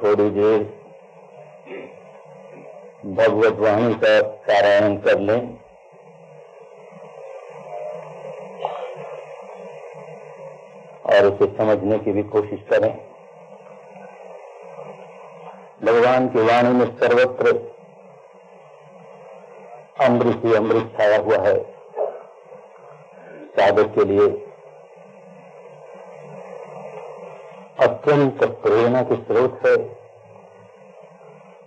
थोड़ी देर भगवत वाणी का पारायण कर लें। और उसे समझने की भी कोशिश करें। भगवान की वाणी में सर्वत्र अमृत ही अमृत छाया हुआ है। साधक के लिए अत्यंत प्रेरणा के स्रोत है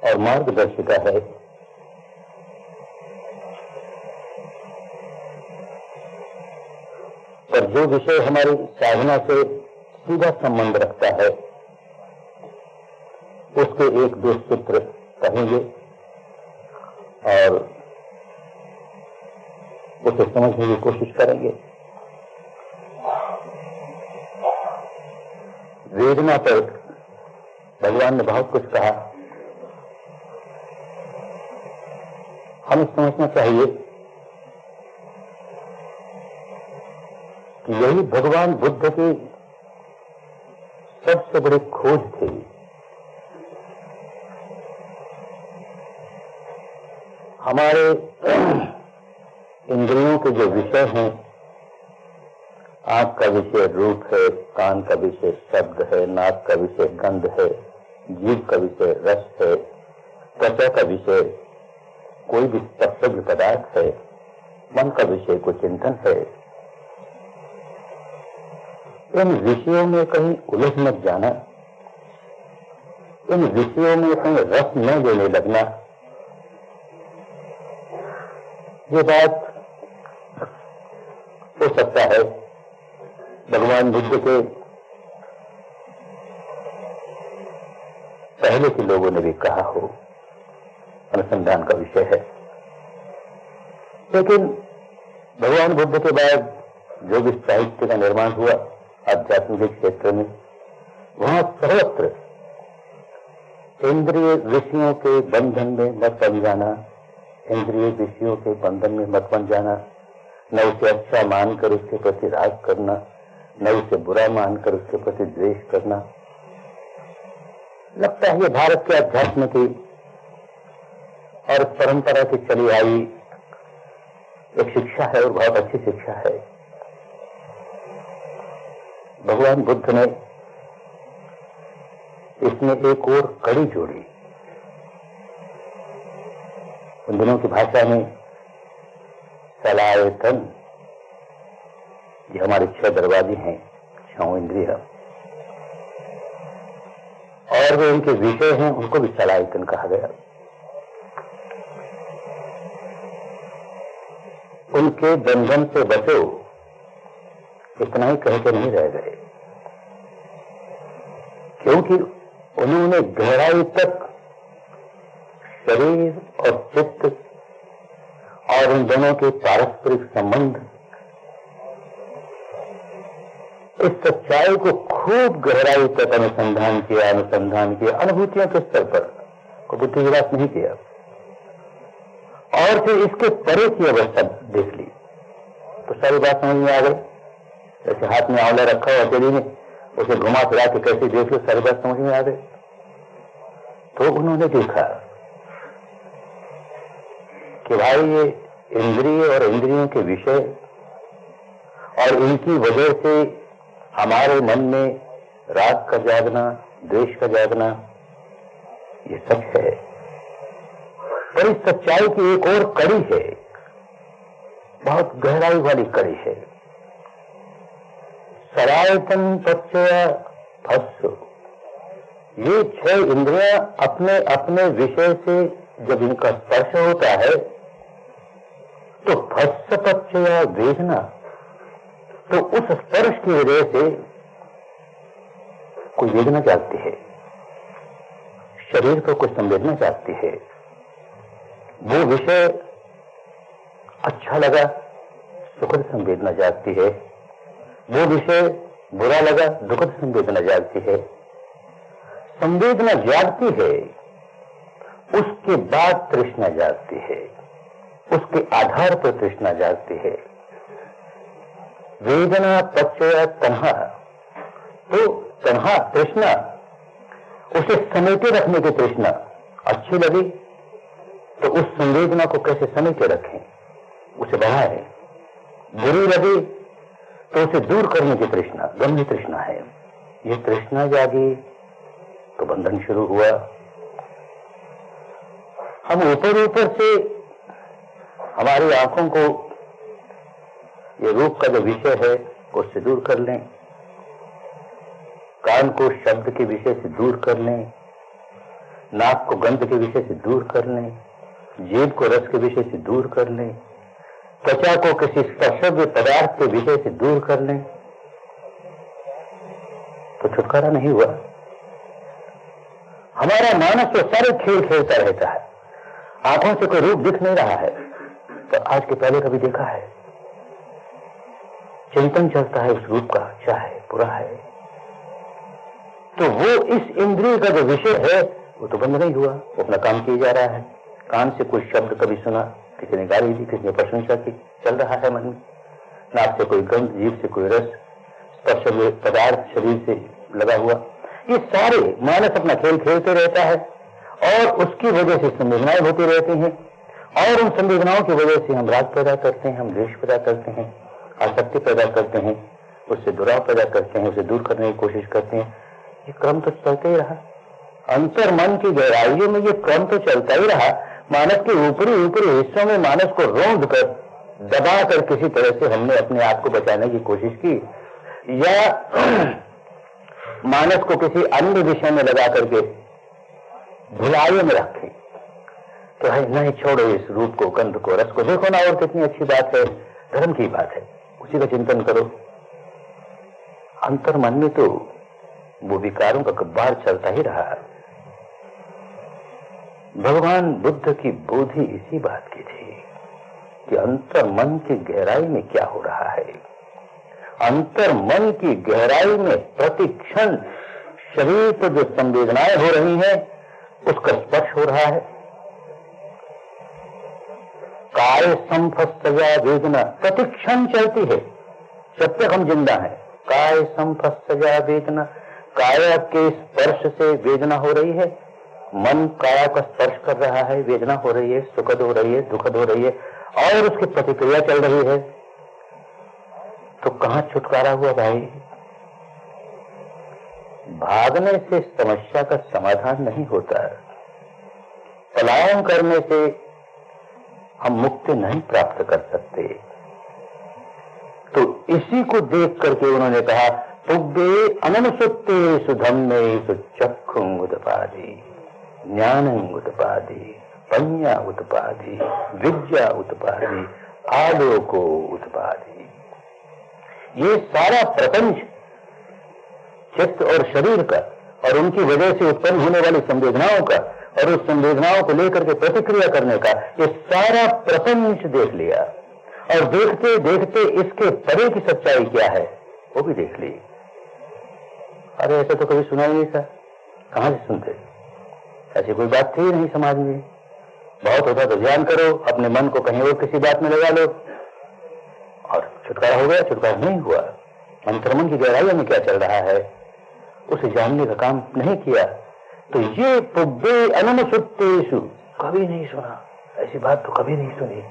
और मार्गदर्शिका है। पर जो विषय हमारी साधना से सीधा संबंध रखता है उसके एक दो सूत्र कहेंगे और उसे समझने की कोशिश करेंगे। वेदना पर भगवान ने बहुत कुछ कहा। हमें समझना चाहिए कि यही भगवान बुद्ध की सबसे बड़ी खोज थी। हमारे इंद्रियों के जो विषय हैं, आंख का विषय रूप है, कान का विषय शब्द है, नाक का विषय गंध है, जीभ का विषय रस है, त्वचा का विषय कोई भी स्पर्शज्ञ पदार्थ है, मन का विषय कोई चिंतन है। इन विषयों में कहीं उलझ मत जाना, इन विषयों में कहीं रस न लेने लगना। ये बात हो सकता है भगवान बुद्ध के पहले के लोगों ने भी कहा हो, अनुसंधान का विषय है। लेकिन भगवान बुद्ध के बाद जो भी साहित्य का निर्माण हुआ आध्यात्मिक क्षेत्र में, वहां सर्वत्र इंद्रिय विषयों के बंधन में मत बन जाना, इंद्रिय विषयों के बंधन में मत बन जाना, न उसे अच्छा मानकर उसके प्रति राग करना, न उसे बुरा मानकर उसके प्रति द्वेष करना। लगता है ये भारत के अध्यात्म की और परंपरा की चली आई एक शिक्षा है और बहुत अच्छी शिक्षा है। भगवान बुद्ध ने इसमें एक और कड़ी जोड़ी। उन दिनों की भाषा में सलायतन, ये हमारे 6 दरवाजे हैं, 6 इंद्रिय, और जो इनके विषय हैं उनको भी सलायतन कहा गया। उनके बंधन से बचो, इतना ही कह के नहीं रह गए, क्योंकि उन्होंने गहराई तक शरीर और चित्त और उन दोनों के पारस्परिक संबंध, इस सच्चाई को खूब गहराई तक अनुसंधान किया, अनुभूतियों के स्तर पर को बुद्धि विलास नहीं किया, और फिर इसके परे की अवस्था देख ली तो सारी बात समझ में आ गई। जैसे हाथ में आंवला रखा हो अकेली में, उसे घुमा फिरा के कैसे देख लो, सारी बात समझ में आ गई। तो उन्होंने देखा कि भाई ये इंद्रिय और इंद्रियों के विषय और इनकी वजह से हमारे मन में राग का जागना, द्वेष का जागना, ये सच है। और इस सच्चाई की एक और कड़ी है, बहुत गहराई वाली कड़ी है। सरायतन प्रत्यय भस्व, ये 6 इंद्रियां अपने अपने विषय से जब इनका स्पर्श होता है तो भस्व प्रत्यय वेदना, तो उस स्पर्श की वजह से कोई वेदना जागती है, शरीर को कुछ संवेदना जागती है। वो विषय अच्छा लगा, सुखद संवेदना जागती है। वो विषय बुरा लगा, दुखद संवेदना जागती है। संवेदना जागती है, उसके बाद तृष्णा जागती है, उसके आधार पर तृष्णा जागती है। वेदना प्रत्यय तन्हा, तो तन्हा तृष्णा, उसे समेटे रखने की तृष्णा अच्छी लगी तो उस संवेदना को कैसे समेटे रखें, उसे बढ़ाएं। बुरी लगी तो उसे दूर करने की तृष्णा गंभीर तृष्णा है। ये तृष्णा जागी तो बंधन शुरू हुआ। हम ऊपर ऊपर से हमारी आंखों को ये रूप का जो विषय है उससे दूर कर लें, कान को शब्द के विषय से दूर कर लें, नाक को गंध के विषय से दूर कर लें, जीभ को रस के विषय से दूर कर लें, त्वचा को किसी स्पर्शव्य पदार्थ के विषय से दूर कर लें, तो छुटकारा नहीं हुआ। हमारा मानस तो सारे खेल खेलता रहता है, आंखों से कोई रूप दिख नहीं रहा है तो आज के पहले कभी देखा है, चिंतन चलता है उस रूप का, अच्छा है बुरा है, तो वो इस इंद्रिय का जो विषय है वो तो बंद नहीं हुआ, वो अपना काम किए जा रहा है। कान से कोई शब्द कभी सुना, किसी ने गाली दी, किसी ने प्रशंसा की, चल रहा है मन में। नाक से कोई गंध, जीभ से कोई रस, स्पर्श पदार्थ शरीर से लगा हुआ, ये सारे मानस अपना खेल खेलते रहता है और उसकी वजह से संवेदनाएं होती रहती हैं और उन संवेदनाओं की वजह से हम राग पैदा करते हैं, हम द्वेष पैदा करते हैं, आसक्ति पैदा करते हैं, उससे दुराव पैदा करते हैं, उसे दूर करने की कोशिश करते हैं। ये क्रम तो चलता ही रहा, अंतर मन की गहराइयों में ये क्रम तो चलता ही रहा। मानस के ऊपरी ऊपरी हिस्सों में मानस को रोंद कर दबा कर किसी तरह से हमने अपने आप को बचाने की कोशिश की, या मानस को किसी अन्य विषय में लगा करके भुलाइए में रखें तो है नहीं, छोड़ो इस रूप को, गंध को, रस को, देखो ना और कितनी अच्छी बात है, धर्म की बात है, उसी का चिंतन करो। अंतर मन में तो वो विकारों का कब्बार चलता ही रहा। भगवान बुद्ध की बोधि इसी बात की थी कि अंतर मन की गहराई में क्या हो रहा है। अंतर मन की गहराई में प्रति क्षण शरीर पर जो संवेदनाएं हो रही हैं उसका स्पर्श हो रहा है। काय संफस्तया वेदना प्रति क्षण चलती है जब तक हम जिंदा हैं। काय संफस्तया वेदना, काया के स्पर्श से वेदना हो रही है, मन काया का स्पर्श कर रहा है, वेदना हो रही है, सुखद हो रही है, दुखद हो रही है और उसकी प्रतिक्रिया चल रही है। तो कहां छुटकारा हुआ भाई? भागने से समस्या का समाधान नहीं होता, पलायन करने से हम मुक्ति नहीं प्राप्त कर सकते। तो इसी को देख करके उन्होंने कहा, पुब्बे अननुसुप्तेषु धम्मेषु चक्षुं उत्पादि, ज्ञानं उत्पादि, पञ्ञा उत्पादि, विद्या उत्पादि, आलोको उत्पादि। ये सारा प्रपंच चित्त और शरीर का और उनकी वजह से उत्पन्न होने वाली संवेदनाओं का और उस संवेदनाओं को लेकर के प्रतिक्रिया करने का, ये सारा प्रपंच देख लिया और देखते देखते इसके परे की सच्चाई क्या है वो भी देख ली। अरे ऐसा तो कभी सुना ही नहीं था, कहां से सुनते? ऐसी कोई बात थी नहीं समाज में। बहुत होता तो ध्यान करो, अपने मन को कहीं और किसी बात में लगा लो और छुटकारा हो गया। छुटकारा नहीं हुआ। अंतर्मन की गहराइयों में क्या चल रहा है उसे जानने का काम नहीं किया। तो ये पुब्बे अननुसुप्तेषु कभी नहीं सुना, ऐसी बात तो कभी नहीं सुनी।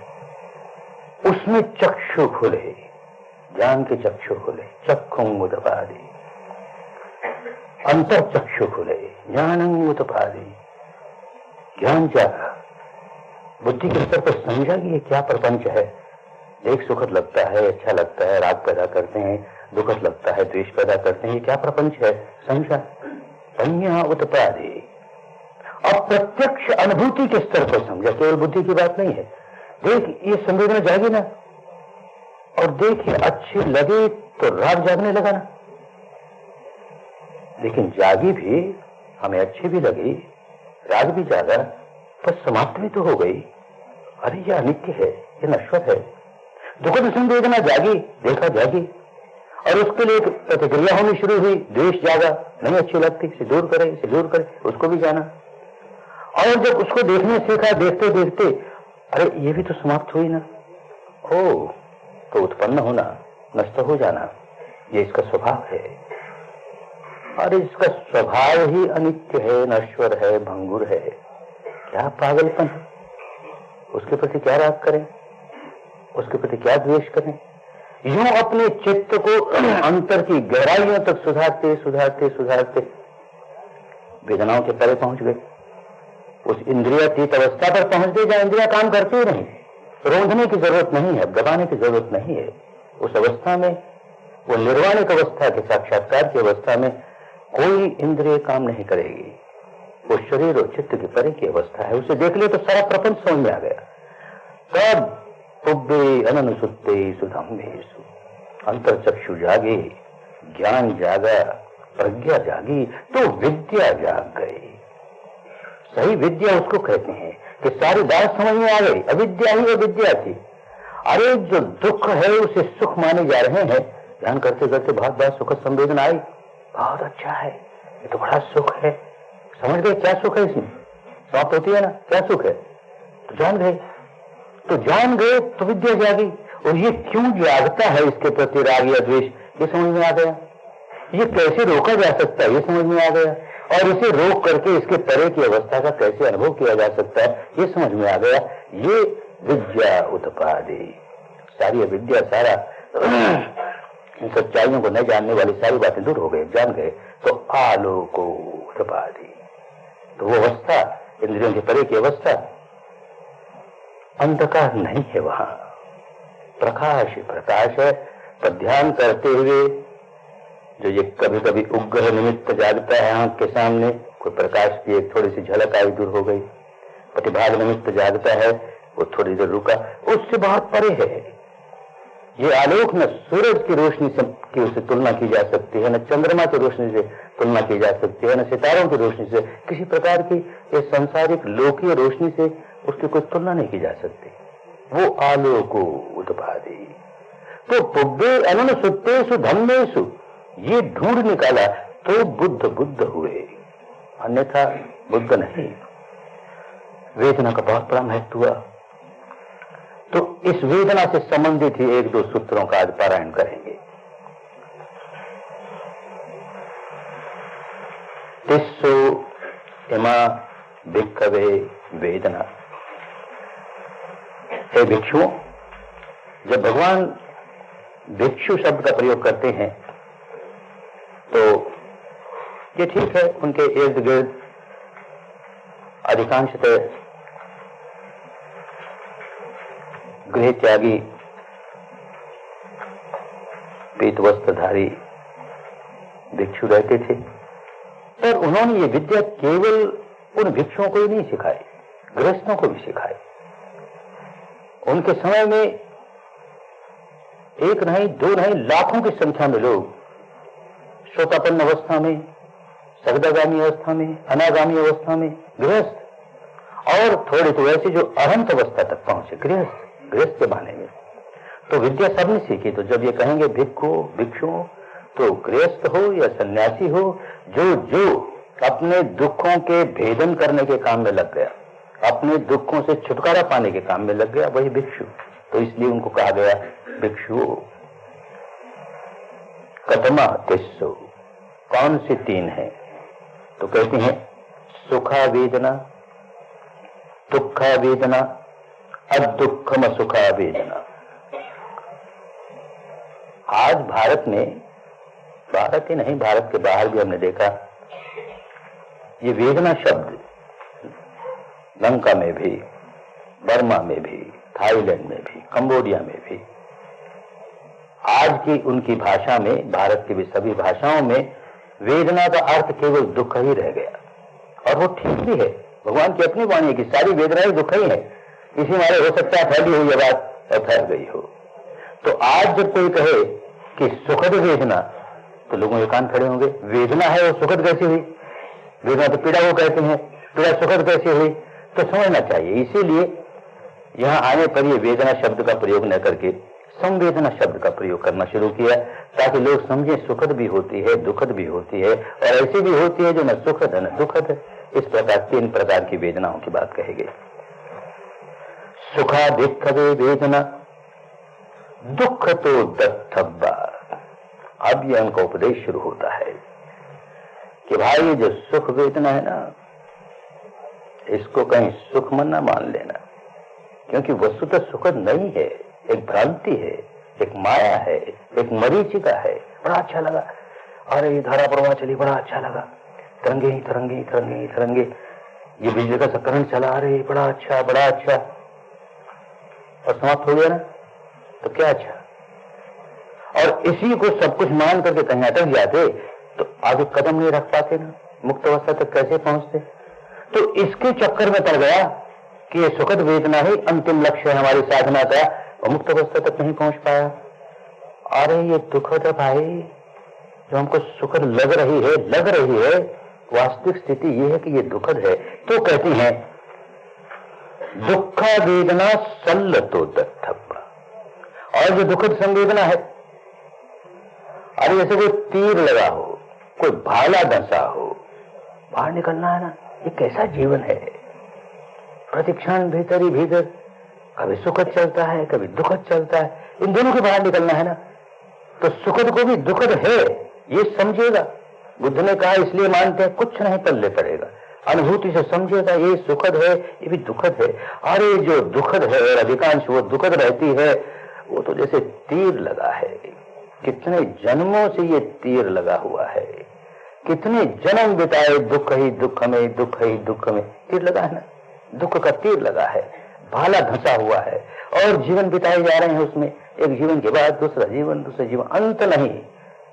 उसमें चक्षु खुले, ज्ञान के चक्षु खुले, चक्षुं उत्पादि, अंतर चक्षु खुले, ज्ञानं उत्पादि, ज्ञान जागा, बुद्धि के स्तर पर समझा कि ये क्या प्रपंच है। देख सुखद लगता है, अच्छा लगता है, राग पैदा करते हैं, दुखद लगता है, द्वेष पैदा करते हैं। ये क्या प्रपंच है? संशय पन्या उत्पादे। अब प्रत्यक्ष अनुभूति के स्तर पर समझा, केवल बुद्धि की बात नहीं है। देख ये संवेदना जागी ना, और देखिए अच्छी लगी तो राग जागने लगा ना, लेकिन जागी भी, हमें अच्छी भी लगी, राग भी जागा, पर समाप्त भी तो हो गई। अरे यह अनित्य है, यह नश्वर है। दुखद संवेदना जागी, देखा जागी, और उसके लिए प्रतिक्रिया होनी शुरू हुई, द्वेष जागा, नहीं अच्छी लगती, इसे दूर करे, इसे दूर करे, उसको भी जाना। और जब उसको देखने सीखा, देखते देखते अरे ये भी तो समाप्त हुई ना, ओ तो उत्पन्न होना, नष्ट हो जाना, ये इसका स्वभाव है। और इसका स्वभाव ही अनित्य है, नश्वर है, भंगुर है। क्या पागलपन, उसके प्रति क्या राग करें, उसके प्रति क्या द्वेष करें? यूं अपने चित्त को अंतर की गहराइयों तक सुधारते सुधारते सुधारते वेदनाओं के परे पहुंच गए, उस इंद्रियातीत अवस्था पर पहुंच गए जहां इंद्रियां काम करती ही नहीं, रोंधने की जरूरत नहीं है, दबाने की जरूरत नहीं है। उस अवस्था में, वो निर्वाणिक अवस्था के साक्षात्कार की अवस्था में कोई इंद्रिय काम नहीं करेगी। वो शरीर और चित्त की परे की अवस्था है। उसे देख लिया तो सारा प्रपंच समझ में आ गया। तब पुब्बे अनन सुत्ते सुधम्भेषु, अंतर चक्षु जागे, ज्ञान जागा, प्रज्ञा जागी, तो विद्या जाग गई। सही विद्या उसको कहते हैं कि सारी बात समझ में आ गई। अविद्या ही अविद्या थी। अरे जो दुख है उसे सुख माने जा रहे हैं, ध्यान करते करते बहुत बात सुखद संवेदना आई, बहुत अच्छा है, ये तो बड़ा सुख है। समझ गए क्या सुख है इसमें, समाप्त होती है ना, क्या सुख है, तो जान गए, तो जान गए तो विद्या जागी। और ये क्यों जागता है, इसके प्रति राग या द्वेष, ये समझ में आ गया। ये कैसे रोका जा सकता है, ये समझ में आ गया। और इसे रोक करके इसके परे की अवस्था का कैसे अनुभव किया जा सकता है, ये समझ में आ गया। ये विद्या उत्पादे, सारी विद्या, सारा इन सच्चाइयों को नहीं जानने वाली सारी बातें दूर हो गई, जान गए तो आलोको उत्पादे। तो वो अवस्था, इंद्रियों के परे की अवस्था, अंधकार नहीं है, वहां प्रकाश प्रकाश है। पर ध्यान करते हुए जो ये कभी कभी उग्र निमित्त जागता है आंख के सामने, कोई प्रकाश की एक थोड़ी सी झलक आई, दूर हो गई। प्रतिभाग निमित्त जागता है, वो थोड़ी देर रुका, उससे बहुत परे है। ये आलोक न सूरज की रोशनी से की उससे तुलना की जा सकती है, न चंद्रमा की रोशनी से तुलना की जा सकती है, न सितारों की रोशनी से, किसी प्रकार की ये संसारिक लोकीय रोशनी से उसकी कोई तुलना नहीं की जा सकती। वो आलोको उत्पादे। तो पुब्बे अनन सुत्तेषु धम्मेषु, ये ढूंढ निकाला तो बुद्ध बुद्ध हुए, अन्यथा बुद्ध नहीं। वेदना का बहुत बड़ा महत्व हुआ। तो इस वेदना से संबंधित ही एक दो सूत्रों का आज पारायण करेंगे। तिस्सो इमा भिक्खवे वेदना। हे भिक्षुओं, जब भगवान भिक्षु शब्द का प्रयोग करते हैं तो ये ठीक है, उनके इर्द गिर्द अधिकांशतः गृह त्यागी, पीत वस्त्रधारी भिक्षु रहते थे। पर उन्होंने ये विद्या केवल उन भिक्षुओं को ही नहीं सिखाई, गृहस्थों को भी सिखाई। उनके समय में एक नहीं, दो नहीं, लाखों की संख्या में लोग श्रोतापन्न अवस्था में, सगदागामी अवस्था में, अनागामी अवस्था में गृहस्थ, और थोड़े तो ऐसे जो अहंत अवस्था तक पहुंचे गृहस्थ के बहाने में। तो विद्या सबने सीखी। तो जब ये कहेंगे भिक्षु भिक्षुओं, तो गृहस्थ हो या सन्यासी हो, जो जो अपने दुखों के भेदन करने के काम में लग गया, अपने दुखों से छुटकारा पाने के काम में लग गया, वही भिक्षु। तो इसलिए उनको कहा गया भिक्षु। कतमा तिस्सो, कौन सी तीन है? तो कहते हैं सुखा वेदना, दुखा वेदना, अदुखम सुखा वेदना। आज भारत में, भारत ही नहीं भारत के बाहर भी हमने देखा, ये वेदना शब्द लंका में भी, बर्मा में भी, थाईलैंड में भी, कंबोडिया में भी, आज की उनकी भाषा में, भारत की भी सभी भाषाओं में वेदना का अर्थ केवल दुख ही रह गया। और वो ठीक भी है, भगवान की अपनी वाणी है कि सारी वेदनाएं दुख ही है। इसी मारे हो सकता है फैली हुई ये बात और फैल गई हो। तो आज जब कोई कहे कि सुखद वेदना, तो लोगों के कान खड़े होंगे। वेदना है वो सुखद कैसी हुई? वेदना तो पीड़ा को कहते हैं, पीड़ा सुखद कैसी हुई? तो समझना चाहिए। इसीलिए यहां आने पर ये वेदना शब्द का प्रयोग न करके संवेदना शब्द का प्रयोग करना शुरू किया, ताकि लोग समझे सुखद भी होती है, दुखद भी होती है, और ऐसी भी होती है जो न सुखद है न दुखद है। इस प्रकार 3 प्रकार की वेदनाओं की बात कही गई। सुखा दिक्खवे वेदना दुख तो दत्थब्बा। अब यह उनका उपदेश शुरू होता है कि भाई ये जो सुख वेदना है ना, इसको कहीं सुख मन ना मान लेना, क्योंकि वस्तुतः सुखद नहीं है, एक भ्रांति है, एक माया है, एक मरीचिका है। बड़ा अच्छा लगा, अरे ये धारा प्रवाह चली, बड़ा अच्छा लगा, तरंगे ही तरंगे तरंगे ही तरंगे, ये बिजली का करंट चला, अरे बड़ा अच्छा बड़ा अच्छा, और समाप्त हो गया ना, तो क्या अच्छा। और इसी को सब कुछ मान करके कहीं अटक जाते तो आगे कदम नहीं रख पाते ना, मुक्त अवस्था तक कैसे पहुंचते। तो इसके चक्कर में पड़ गया कि ये सुखद वेदना ही अंतिम लक्ष्य है हमारी साधना का, और मुक्त अवस्था तक नहीं पहुंच पाया। अरे ये दुखद है भाई, जो हमको सुखद लग रही है, वास्तविक स्थिति ये है कि ये दुखद है। तो कहती हैं दुखा वेदना सल्लतो दत्थब्बा। और जो दुखद संवेदना है, अरे जैसे कोई तीर लगा हो, कोई भाला धंसा हो, बाहर निकलना है ना, ये कैसा जीवन है। प्रतिक्षण भीतर ही भीतर कभी सुखद चलता है, कभी दुखद चलता है, इन दोनों के बाहर निकलना है ना। तो सुखद को भी दुखद है ये समझेगा। बुद्ध ने कहा इसलिए मानते हैं, कुछ नहीं पल्ले पड़ेगा, अनुभूति से समझेगा ये सुखद है, ये भी दुखद है। अरे जो दुखद है और अधिकांश वो दुखद रहती है, वो तो जैसे तीर लगा है। कितने जन्मों से ये तीर लगा हुआ है, कितने जन्म बिताए दुख ही दुख में, दुख ही दुख में, तीर लगा है ना, दुख का तीर लगा है, भाला धंसा हुआ है, और जीवन बिताए जा रहे हैं उसमें, एक जीवन के बाद दूसरा जीवन, दूसरा जीवन, अंत नहीं।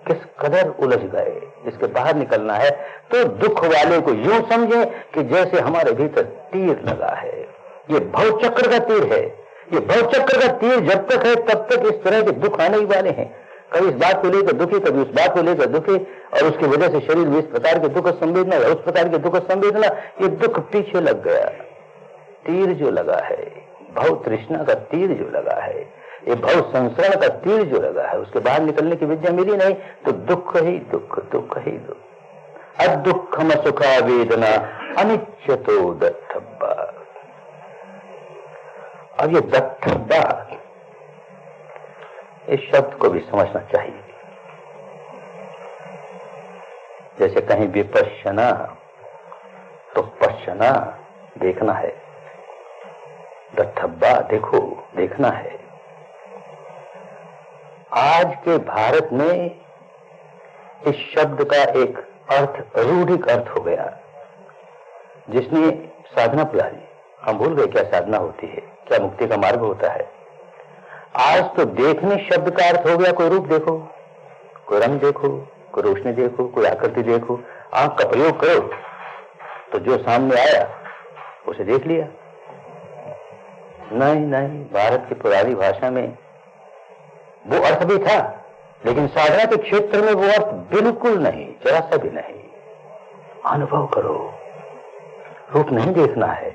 किस कदर उलझ गए, इसके बाहर निकलना है। तो दुख वाले को यूं समझे कि जैसे हमारे भीतर तीर लगा है, ये भवचक्र का तीर है। ये भवचक्र का तीर जब तक है तब तक इस तरह के दुख आने ही वाले हैं। कभी इस बात को लेकर दुखी, कभी उस बात को लेकर दुखी, और उसकी वजह से शरीर में इस प्रकार के दुख संवेदना या उस प्रकार के दुख संवेदना, ये दुख पीछे लग गया। तीर जो लगा है, भव तृष्णा का तीर जो लगा है, ये भव संसरण का तीर जो लगा है, उसके बाहर निकलने की विद्या मिली नहीं, तो दुख ही दुख, दुख ही दुख। अदुःखम सुखा वेदना अनिच्यतो दत्थब्बा। अब ये दत्थब्बा, इस शब्द को भी समझना चाहिए। जैसे कहीं विपश्यना, तो पश्यना देखना है, दत्थब्बा देखो, देखना है। आज के भारत में इस शब्द का एक अर्थ, रूढ़िक अर्थ हो गया, जिसने साधना बुला ली। हम भूल गए क्या साधना होती है, क्या मुक्ति का मार्ग होता है। आज तो देखने शब्द का अर्थ हो गया, कोई रूप देखो, कोई रंग देखो, कोई रोशनी देखो, कोई आकृति देखो, आंख का प्रयोग करो, तो जो सामने आया उसे देख लिया। नहीं नहीं, भारत की पुरानी भाषा में वो अर्थ भी था, लेकिन साधना के क्षेत्र में वो अर्थ बिल्कुल नहीं, जरा सा भी नहीं। अनुभव करो, रूप नहीं देखना है।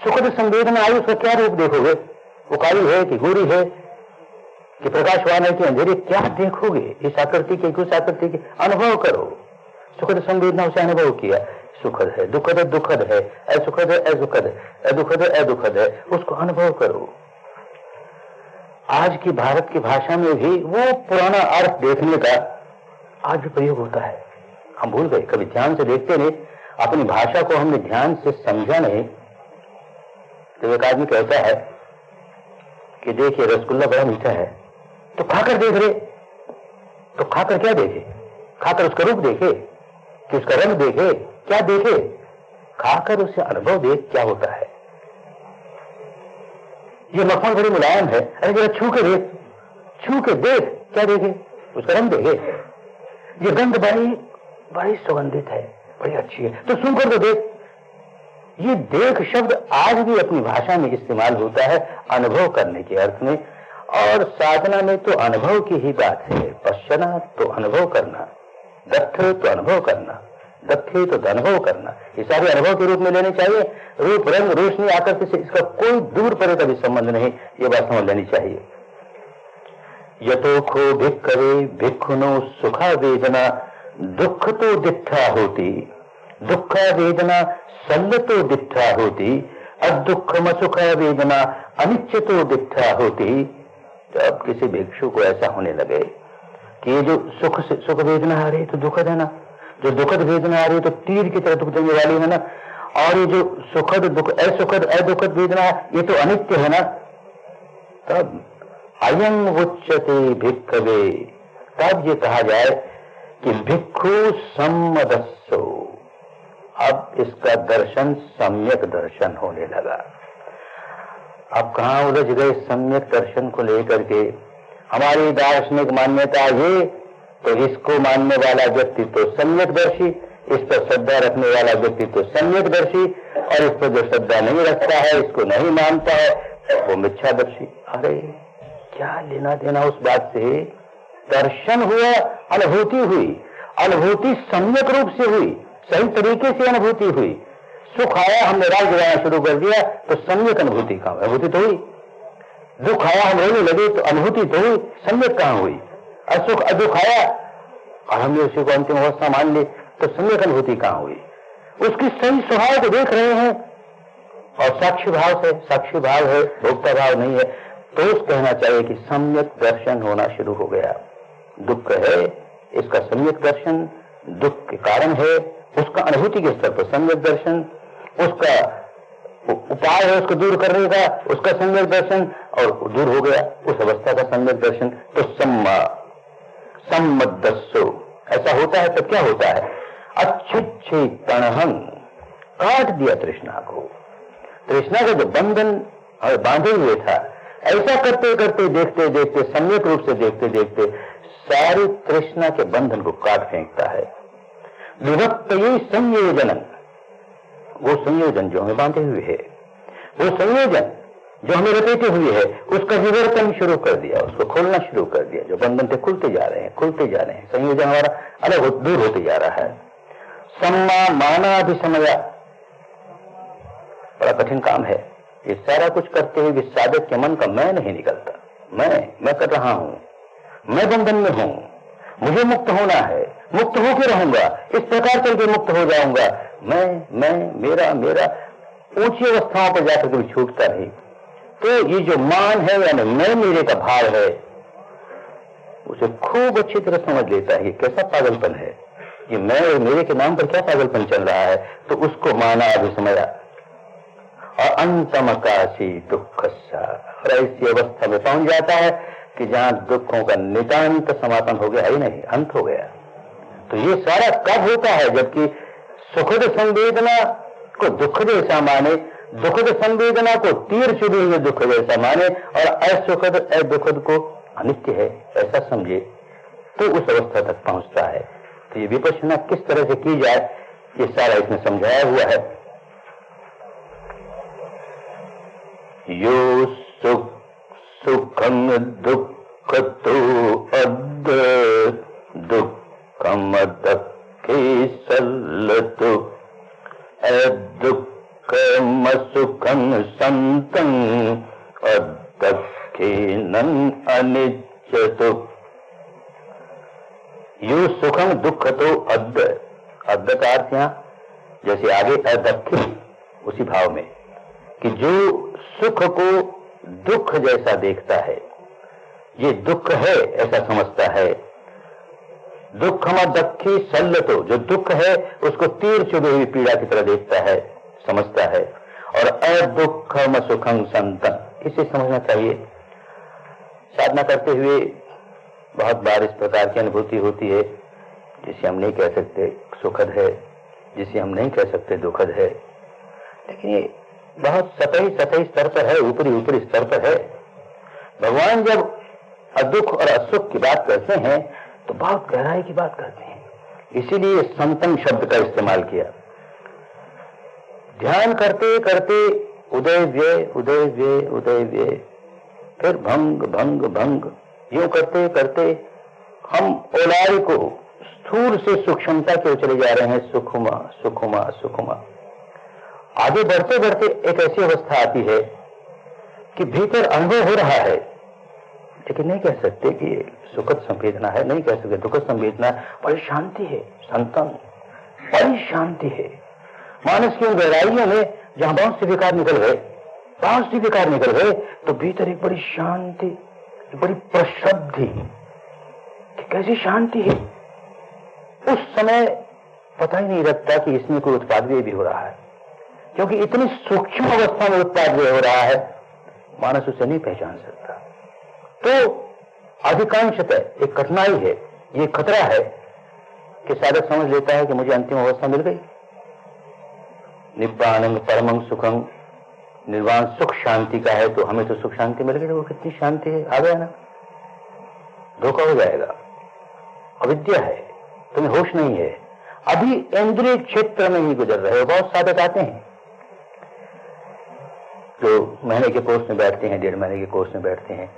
सुखद संवेदना आई, उसका क्या रूप देखोगे? वो काली है कि गोरी है कि प्रकाशवान है कि अंधेरी, क्या देखोगे? इस आकृति के, उस आकृति के, अनुभव करो। सुखद संवेदना उसे अनुभव किया, सुखद है, दुखद है, दुखद है, असुखद है, असुखद है, अदुखद है, अदुखद है, उसको अनुभव करो। आज की भारत की भाषा में भी वो पुराना अर्थ देखने का आज भी प्रयोग होता है। हम भूल गए, कभी ध्यान से देखते नहीं, अपनी भाषा को हमने ध्यान से समझा नहीं। तो एक आदमी कहता है कि देखिए रसगुल्ला बड़ा मीठा है, तो खाकर देख रहे, तो खाकर क्या देखे? खाकर उसका रूप देखे कि उसका रंग देखे, क्या देखे? खाकर उससे अनुभव देख क्या होता है। ये मक्खन बड़ी मुलायम है, अरे जरा छू के देख, छू के देख क्या देखे? उसका रंग देखे? ये गंध बड़ी बड़ी सुगंधित है, बड़ी अच्छी है, तो सुनकर तो देख। ये देख शब्द आज भी अपनी भाषा में इस्तेमाल होता है अनुभव करने के अर्थ में, और साधना में तो अनुभव की ही बात है। पश्चना तो अनुभव करना, दत्थ तो अनुभव करना, दत्थे तो अनुभव करना, ये सारे अनुभव के रूप में लेने चाहिए। रूप रंग रोशनी आकृति से इसका कोई दूर परे का भी संबंध नहीं, ये बात समझ लेनी चाहिए। यतोखो भिक्खवे भिक्खुनो सुखा वेदना दुख तो दिट्ठा होती, दुखा वेदना सल्ल तो दिट्ठा होती, अदुखम सुखा वेदना अनिच्छ तो दिट्ठा होती। जब किसी भिक्षु को ऐसा होने लगे कि ये जो सुख वेदना आ रही तो दुखद है ना, जो दुखद वेदना आ रही है तो तीर की तरह दुख देने वाली है ना, और ये जो सुखद दुख अदुखद वेदना ये तो अनित्य है ना, तब अयम उच्यते भिक्खवे, तब ये कहा जाए कि भिक्षु सम्मदस्सो, अब इसका दर्शन सम्यक दर्शन होने लगा। अब कहां उलझ गए सम्यक दर्शन को लेकर के? हमारी दार्शनिक मान्यता ये, तो इसको मानने वाला व्यक्ति तो सम्यकदर्शी, इस पर श्रद्धा रखने वाला व्यक्ति तो सम्यकदर्शी, और इस पर जो श्रद्धा नहीं रखता है, इसको नहीं मानता है, वो मिथ्यादर्शी। अरे क्या लेना देना उस बात से? दर्शन हुआ, अनुभूति हुई, अनुभूति सम्यक रूप से हुई, सही तरीके से अनुभूति हुई। सुख आया, हमने राग गिराना शुरू कर दिया तो सम्यक अनुभूति कहां? अनुभूति तो हुई। दुख आया, हम रोने लगे तो अनुभूति तो हुई, सम्यक कहां हुई? असुख अदुख आया और हमने उसी को अंतिम अवस्था मान ली तो सम्यक अनुभूति कहां हुई? उसकी सही स्वभाव को देख रहे हैं, और साक्षी भाव से, साक्षी भाव है, भोक्ता भाव नहीं है, तो उस कहना चाहिए कि सम्यक दर्शन होना शुरू हो गया। दुख है, इसका सम्यक दर्शन, दुख के कारण है, उसका अनुभूति के स्तर पर सम्यक दर्शन, उसका उपाय है उसको दूर करने का, उसका सम्यक दर्शन, और दूर हो गया उस अवस्था का सम्यक दर्शन, तो सम्मदस्सो ऐसा होता है। तो क्या होता है? अच्छे तणहं, काट दिया तृष्णा को। तृष्णा का जो बंधन बांधे हुए था, ऐसा करते करते देखते देखते सम्यक रूप से देखते देखते सारी तृष्णा के बंधन को काट फेंकता है। विभक्त ये संयोजन, वो संयोजन जो हमें बांधे हुए है, वो संयोजन जो हमें रपेटे हुए है, उसका विवर्तन शुरू कर दिया, उसको खोलना शुरू कर दिया। जो बंधन थे खुलते जा रहे हैं, खुलते जा रहे हैं, संयोजन हमारा अलग दूर होते जा रहा है। सम्मा मानाभिसमया, बड़ा कठिन काम है। ये सारा कुछ करते हुए भी साधक के मन का मैं नहीं निकलता। मैं कर रहा हूं, मैं बंधन में हूं, मुझे मुक्त होना है, मुक्त होकर रहूंगा, इस प्रकार करके मुक्त हो जाऊंगा। मैं मेरा मेरा ऊंची अवस्थाओं पर जाकर कभी छूटता नहीं। तो ये जो मान है, यानी मैं मेरे का भाव है, उसे खूब अच्छी तरह समझ लेता है कि कैसा पागलपन है, ये मैं और मेरे के नाम पर क्या पागलपन चल रहा है। तो उसको माना अभिसमया और अंतमकाशी दुखस्सा, और ऐसी अवस्था में पहुंच जाता है कि जहां दुखों का नितांत समापन हो गया ही नहीं, अंत हो गया। तो ये सारा कब होता है? जबकि सुखद संवेदना को दुख जैसा माने, दुखद संवेदना को तीर चुभे हुए दुख जैसा माने, और असुखद अदुखद को अनित्य है ऐसा समझे, तो उस अवस्था तक पहुंचता है। तो ये विपश्यना किस तरह से की जाए, ये सारा इसमें समझाया हुआ है। यो सुखम दुख तो अद दुखम दखे सल्लतु अदुखम सुखम संतं अदखेनन अनिच्यतु। यो सुखम दुख तो अद्द का अर्थ यहां जैसे आगे अदखे उसी भाव में कि जो सुख को दुख जैसा देखता है, ये दुख है ऐसा समझता है। दुखम दखी सल्लतो, जो दुख है उसको तीर चुभे हुई पीड़ा की तरह देखता है, समझता है। और अदुखम सुखम संतन, इसे समझना चाहिए। साधना करते हुए बहुत बार इस प्रकार की अनुभूति होती है जिसे हम नहीं कह सकते सुखद है, जिसे हम नहीं कह सकते दुखद है, लेकिन ये बहुत सतही स्तर पर है, ऊपरी स्तर पर है। भगवान जब दुख और असुख की बात करते हैं तो बहुत गहराई की बात करते हैं, इसीलिए संतम शब्द का इस्तेमाल किया। ध्यान करते करते उदय व्यय उदय व्यय उदय व्यय, फिर भंग भंग भंग, यूं करते करते हम ओलारी को स्थूल से सूक्ष्मता की ओर चले जा रहे हैं। सुखमा सुखमा सुखमा, आगे बढ़ते बढ़ते एक ऐसी अवस्था आती है कि भीतर अनुभव हो रहा है, लेकिन नहीं कह सकते कि सुखद संवेदना है, नहीं कह सकते दुखद संवेदना, बड़ी शांति है संतन, बड़ी शांति है। मानस की उन गहराइयों में जहां बहुत से विकार निकल गए, बहुत से विकार निकल गए, तो भीतर एक बड़ी शांति, एक बड़ी प्रशुद्धि, कैसी शांति है। उस समय पता ही नहीं लगता कि इसमें कोई उत्पाद व्यय भी हो रहा है, क्योंकि इतनी सूक्ष्म अवस्था में उत्पाद व्यय हो रहा है, मानस उसे नहीं पहचान सकता। तो अधिकांशतः एक कठिनाई है, ये खतरा है कि साधक समझ लेता है कि मुझे अंतिम अवस्था मिल गई, निब्बानंग परमं सुखं, निर्वाण सुख शांति का है, तो हमें तो सुख शांति मिल गई। वो कितनी शांति है, आ गया ना, धोखा हो जाएगा। अविद्या है, तुम्हें होश नहीं है, अभी इंद्रिय क्षेत्र में ही गुजर रहे हो। बहुत साधक आते हैं जो महीने के कोर्स में बैठते हैं, 1.5 महीने के कोर्स में बैठते हैं,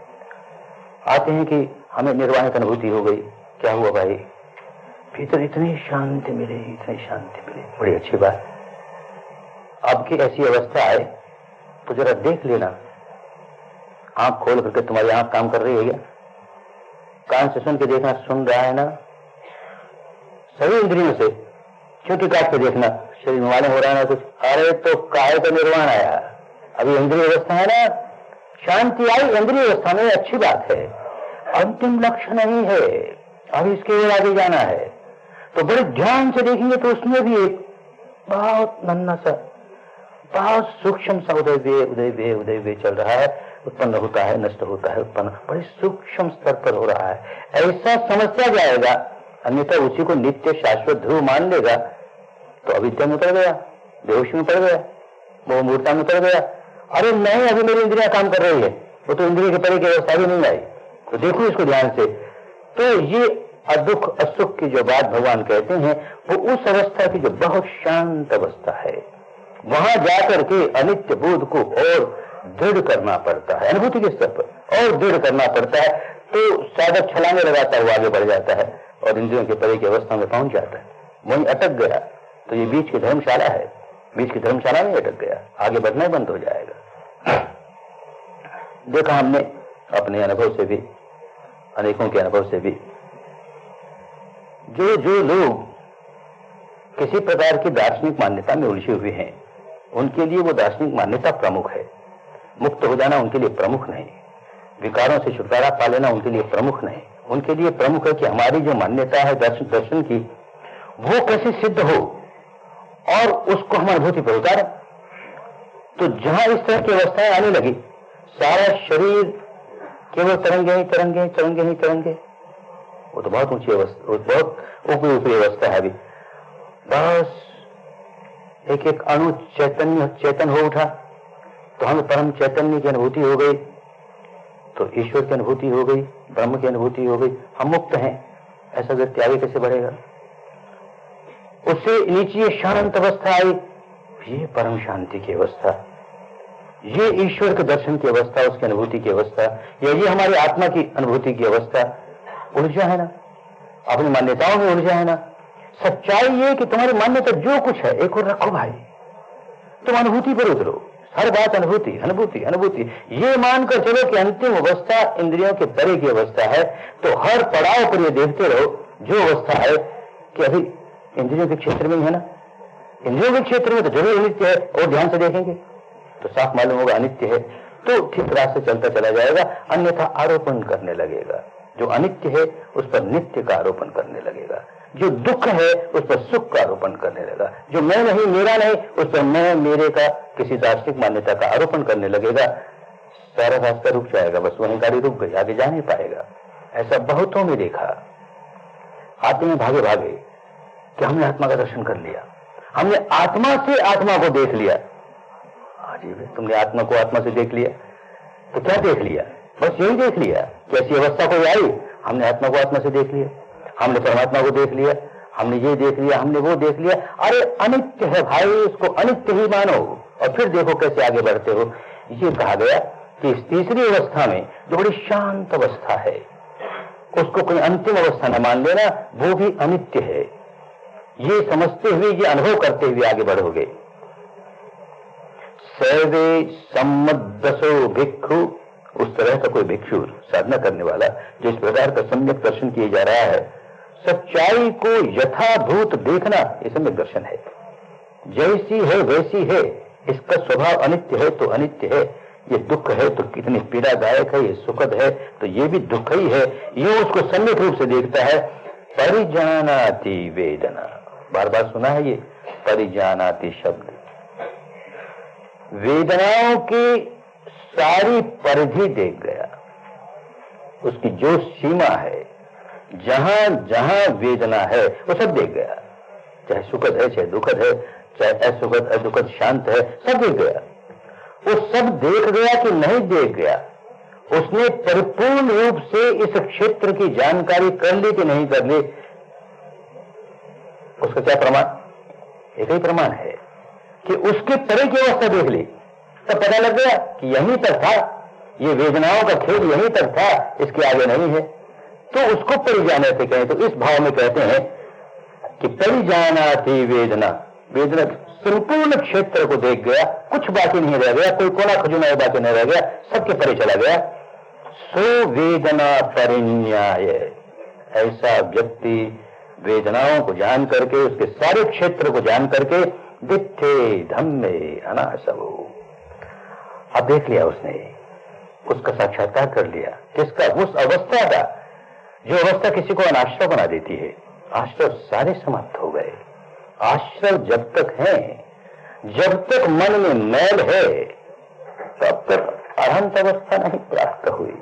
आते हैं कि हमें निर्वाण की अनुभूति हो गई। क्या हुआ भाई? भीतर इतनी शांति मिली, इतनी शांति मिली, बड़ी अच्छी बात। अब की ऐसी अवस्था आए तो जरा देख लेना, आंख खोल करके तुम्हारी आंख काम कर रही है क्या? कान से सुन के देखना, सुन रहा है ना? सभी इंद्रियों से चुटी काट के देखना, शरीर में मालूम हो रहा है ना कुछ? अरे तो काहे का निर्वाण आया, अभी इंद्रिय अवस्था है ना, शांति आई इंद्रिय अवस्था में, अच्छी बात है। अंतिम लक्ष्य नहीं है, अभी इसके और आगे जाना है। तो बड़े ध्यान से देखेंगे तो उसमें भी एक बहुत नन्हा सा, बहुत सूक्ष्म सा उदय वे चल रहा है, उत्पन्न होता है, नष्ट होता है, उत्पन्न, बड़े सूक्ष्म स्तर पर हो रहा है। ऐसा समझता जाएगा, अन्यथा उसी को नित्य शाश्वत ध्रुव मान लेगा तो अविद्या में पड़ गया, बेहोशी में पड़ गया, वो मूर्ता में पड़ गया। अरे नहीं, अभी मेरी इंद्रियां काम कर रही है, वो तो इंद्रिय के परे की अवस्था भी नहीं आई, तो देखो इसको ध्यान से। तो ये अदुख असुख की जो बात भगवान कहते हैं, वो उस अवस्था की जो बहुत शांत अवस्था है, वहां जाकर के अनित्य बोध को और दृढ़ करना पड़ता है, अनुभूति के स्तर पर और दृढ़ करना पड़ता है। तो साधक छलांगे लगाता हुआ आगे बढ़ जाता है और इंद्रियों के परे की अवस्था में पहुंच जाता है। वहीं अटक गया तो ये बीच की धर्मशाला है, बीच की धर्मशाला में अटक गया, आगे बढ़ना ही बंद हो जाएगा। देखा हमने अपने अनुभव से भी, अनेकों के अनुभव से भी, जो लोग किसी प्रकार की दार्शनिक मान्यता में उलझे हुए हैं, उनके लिए वो दार्शनिक मान्यता प्रमुख है। मुक्त हो जाना उनके लिए प्रमुख नहीं, विकारों से छुटकारा पा लेना उनके लिए प्रमुख नहीं। उनके लिए प्रमुख है कि हमारी जो मान्यता है दर्शन की, वो कैसे सिद्ध हो और उसको हम अनुभूति पर उतारें। तो जहां इस तरह की अवस्थाएं आने लगी, सारा शरीर केवल तरंगे ही तरंगे तरंगे ही तरंगे, वो तो बहुत ऊंची अवस्था, बहुत ऊपरी अवस्था है। अभी बस एक एक अणु चेतन हो उठा तो हमें परम चैतन्य की अनुभूति हो गई, तो ईश्वर की अनुभूति हो गई, ब्रह्म की अनुभूति हो गई, हम मुक्त हैं। ऐसा व्यक्ति आगे कैसे बढ़ेगा? उससे नीचे शांत अवस्था आई, ये परम शांति की अवस्था, ये ईश्वर के दर्शन की अवस्था, उसकी अनुभूति की अवस्था, या ये हमारी आत्मा की अनुभूति की अवस्था। उलझा है ना, अपनी मान्यताओं में उलझा है ना। सच्चाई ये कि तुम्हारी मान्यता जो कुछ है एक और रखो भाई, तुम अनुभूति पर उतरो, हर बात अनुभूति अनुभूति अनुभूति, ये मानकर चलो कि अंतिम अवस्था इंद्रियों के परे की अवस्था है। तो हर पड़ाव पर ये देखते रहो जो अवस्था है कि अभी इंद्रियों के क्षेत्र में ही है ना, इंद्रियों के क्षेत्र में तो जरूर अनित्य है, और ध्यान से देखेंगे तो साफ मालूम होगा अनित्य है, तो ठीक रास्ते चलता चला जाएगा। अन्यथा आरोपण करने लगेगा, जो अनित्य है उस पर नित्य का आरोपण करने लगेगा, जो दुख है उस पर सुख का आरोपण करने लगेगा, जो मैं नहीं मेरा नहीं उस पर मैं मेरे का किसी दार्शनिक मान्यता का आरोपण करने लगेगा। सारा रास्ता रुक जाएगा, बस वहीं गाड़ी रुक गई, आगे जा नहीं पाएगा। ऐसा बहुतों में देखा, आते हैं भागे भागे कि हमने आत्मा का दर्शन कर लिया, हमने आत्मा से आत्मा को देख लिया। अजीब है, तुमने आत्मा को आत्मा से देख लिया तो क्या देख लिया? बस यही देख लिया कि ऐसी अवस्था कोई आई, हमने आत्मा को आत्मा से देख लिया, हमने परमात्मा को देख लिया, हमने ये देख लिया, हमने वो देख लिया। अरे अनित्य है भाई, उसको अनित्य ही मानो और फिर देखो कैसे आगे बढ़ते हो। ये कहा गया कि इस तीसरी अवस्था में जो बड़ी शांत अवस्था है, उसको कोई अंतिम अवस्था न मान लेना, वो भी अनित्य है। ये समझते हुए, ये अनुभव करते हुए आगे बढ़ोगे। सर्वे सम्मदसो भिक्षु, उस तरह का कोई भिक्षु साधना करने वाला जो इस प्रकार का सम्यक दर्शन किया जा रहा है, सच्चाई को यथाभूत देखना, ये सम्यक दर्शन है। जैसी है वैसी है, इसका स्वभाव अनित्य है तो अनित्य है, ये दुख है तो कितनी पीड़ादायक है, ये सुखद है तो ये भी दुख ही है, ये उसको सम्यक रूप से देखता है। परिजानाति वेदना, बार बार सुना है ये परिजानाति शब्द। वेदनाओं की सारी परिधि देख गया, उसकी जो सीमा है, जहां जहां वेदना है वो सब देख गया, चाहे सुखद है चाहे दुखद है, चाहे असुखद अदुखद शांत है, सब देख गया। वो सब देख गया कि नहीं देख गया, उसने परिपूर्ण रूप से इस क्षेत्र की जानकारी कर ली कि नहीं कर ली, उसका क्या प्रमाण? एक ही प्रमाण है कि उसके परे की अवस्था देख ली, तब पता लग गया कि यहीं तक था, ये वेदनाओं का खेल यहीं तक था, इसके आगे नहीं है। तो उसको परिजाने से कहें तो इस भाव में कहते हैं कि परिजानाति वेदना, वेदना संपूर्ण क्षेत्र को देख गया, कुछ बाकी नहीं रह गया, कोई कोना खजुना बाकी नहीं रह गया, सबके परे चला गया। सो वेदना परिन्याय, ऐसा व्यक्ति वेदनाओं को जान करके, उसके सारे क्षेत्र को जान करके दिट्ठे धम्मे अनासवो, अब देख लिया उसने, उसका साक्षात्कार कर लिया। किसका? उस अवस्था का जो अवस्था किसी को अनाश्रय बना देती है। आश्रय सारे समाप्त हो गए। आश्रय जब तक है, जब तक मन में मैल है, तब तक अरहंत अवस्था नहीं प्राप्त हुई,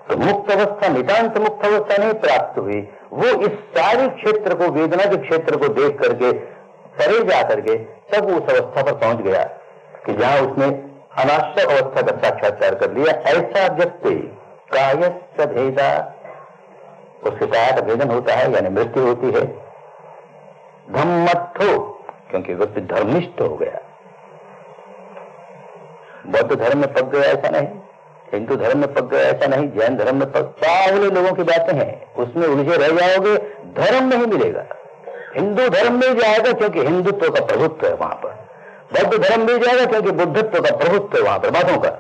तो मुक्त अवस्था, नितांत मुक्त अवस्था नहीं प्राप्त हुई। वो इस सारे क्षेत्र को, वेदना के क्षेत्र को देख करके परे जा करके तब उस अवस्था पर पहुंच गया कि जहां उसने अनाश्रय अवस्था का साक्षात्कार कर लिया। ऐसा व्यक्ति कायस्य भेदा, उसके काया का भेदन होता है, यानी मृत्यु होती है। धम्मत्थो, क्योंकि व्यक्ति धर्मनिष्ठ हो गया, बौद्ध धर्म में पक गया ऐसा नहीं, हिंदू धर्म में पक गया ऐसा नहीं, जैन धर्म में पक, पावले लोगों की बातें हैं, उसमें उलझे रह जाओगे, धर्म नहीं मिलेगा। हिंदू धर्म मिल जाएगा क्योंकि हिंदुत्व का प्रभुत्व है वहां पर, बौद्ध धर्म मिल जाएगा क्योंकि बुद्धत्व का प्रभुत्व है वहां पर, बातों का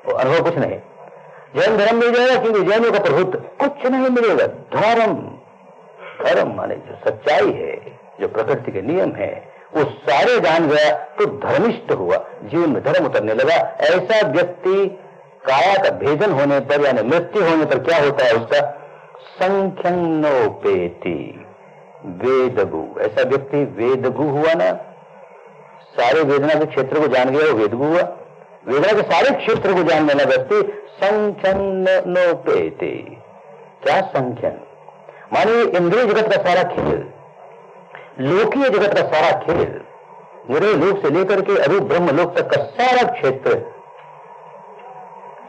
वो अनुभव कुछ नहीं। जैन धर्म मिल जाएगा क्योंकि जैनों का प्रभुत्व, कुछ नहीं मिलेगा। धर्म, धर्म माने जो सच्चाई है, जो प्रकृति के नियम है, वो सारे जान गया तो धर्मिष्ठ हुआ, जीवन में धर्म उतरने लगा। ऐसा व्यक्ति काया का भेदन होने पर, यानी मृत्यु होने पर क्या होता है उसका? संख्यन्नोपेति वेदगु, ऐसा व्यक्ति वेदगु हुआ ना, सारे वेदना के क्षेत्र को जान गया, वो वेदगु हुआ। वेदना के सारे क्षेत्र को जानने वाला व्यक्ति संख्यन्नोपेति। क्या संख्यन? मानिए इंद्रिय जगत का सारा खेल, लोकीय जगत का सारा खेल, निरय लोक से लेकर के अरूप ब्रह्म लोक तक का सारा क्षेत्र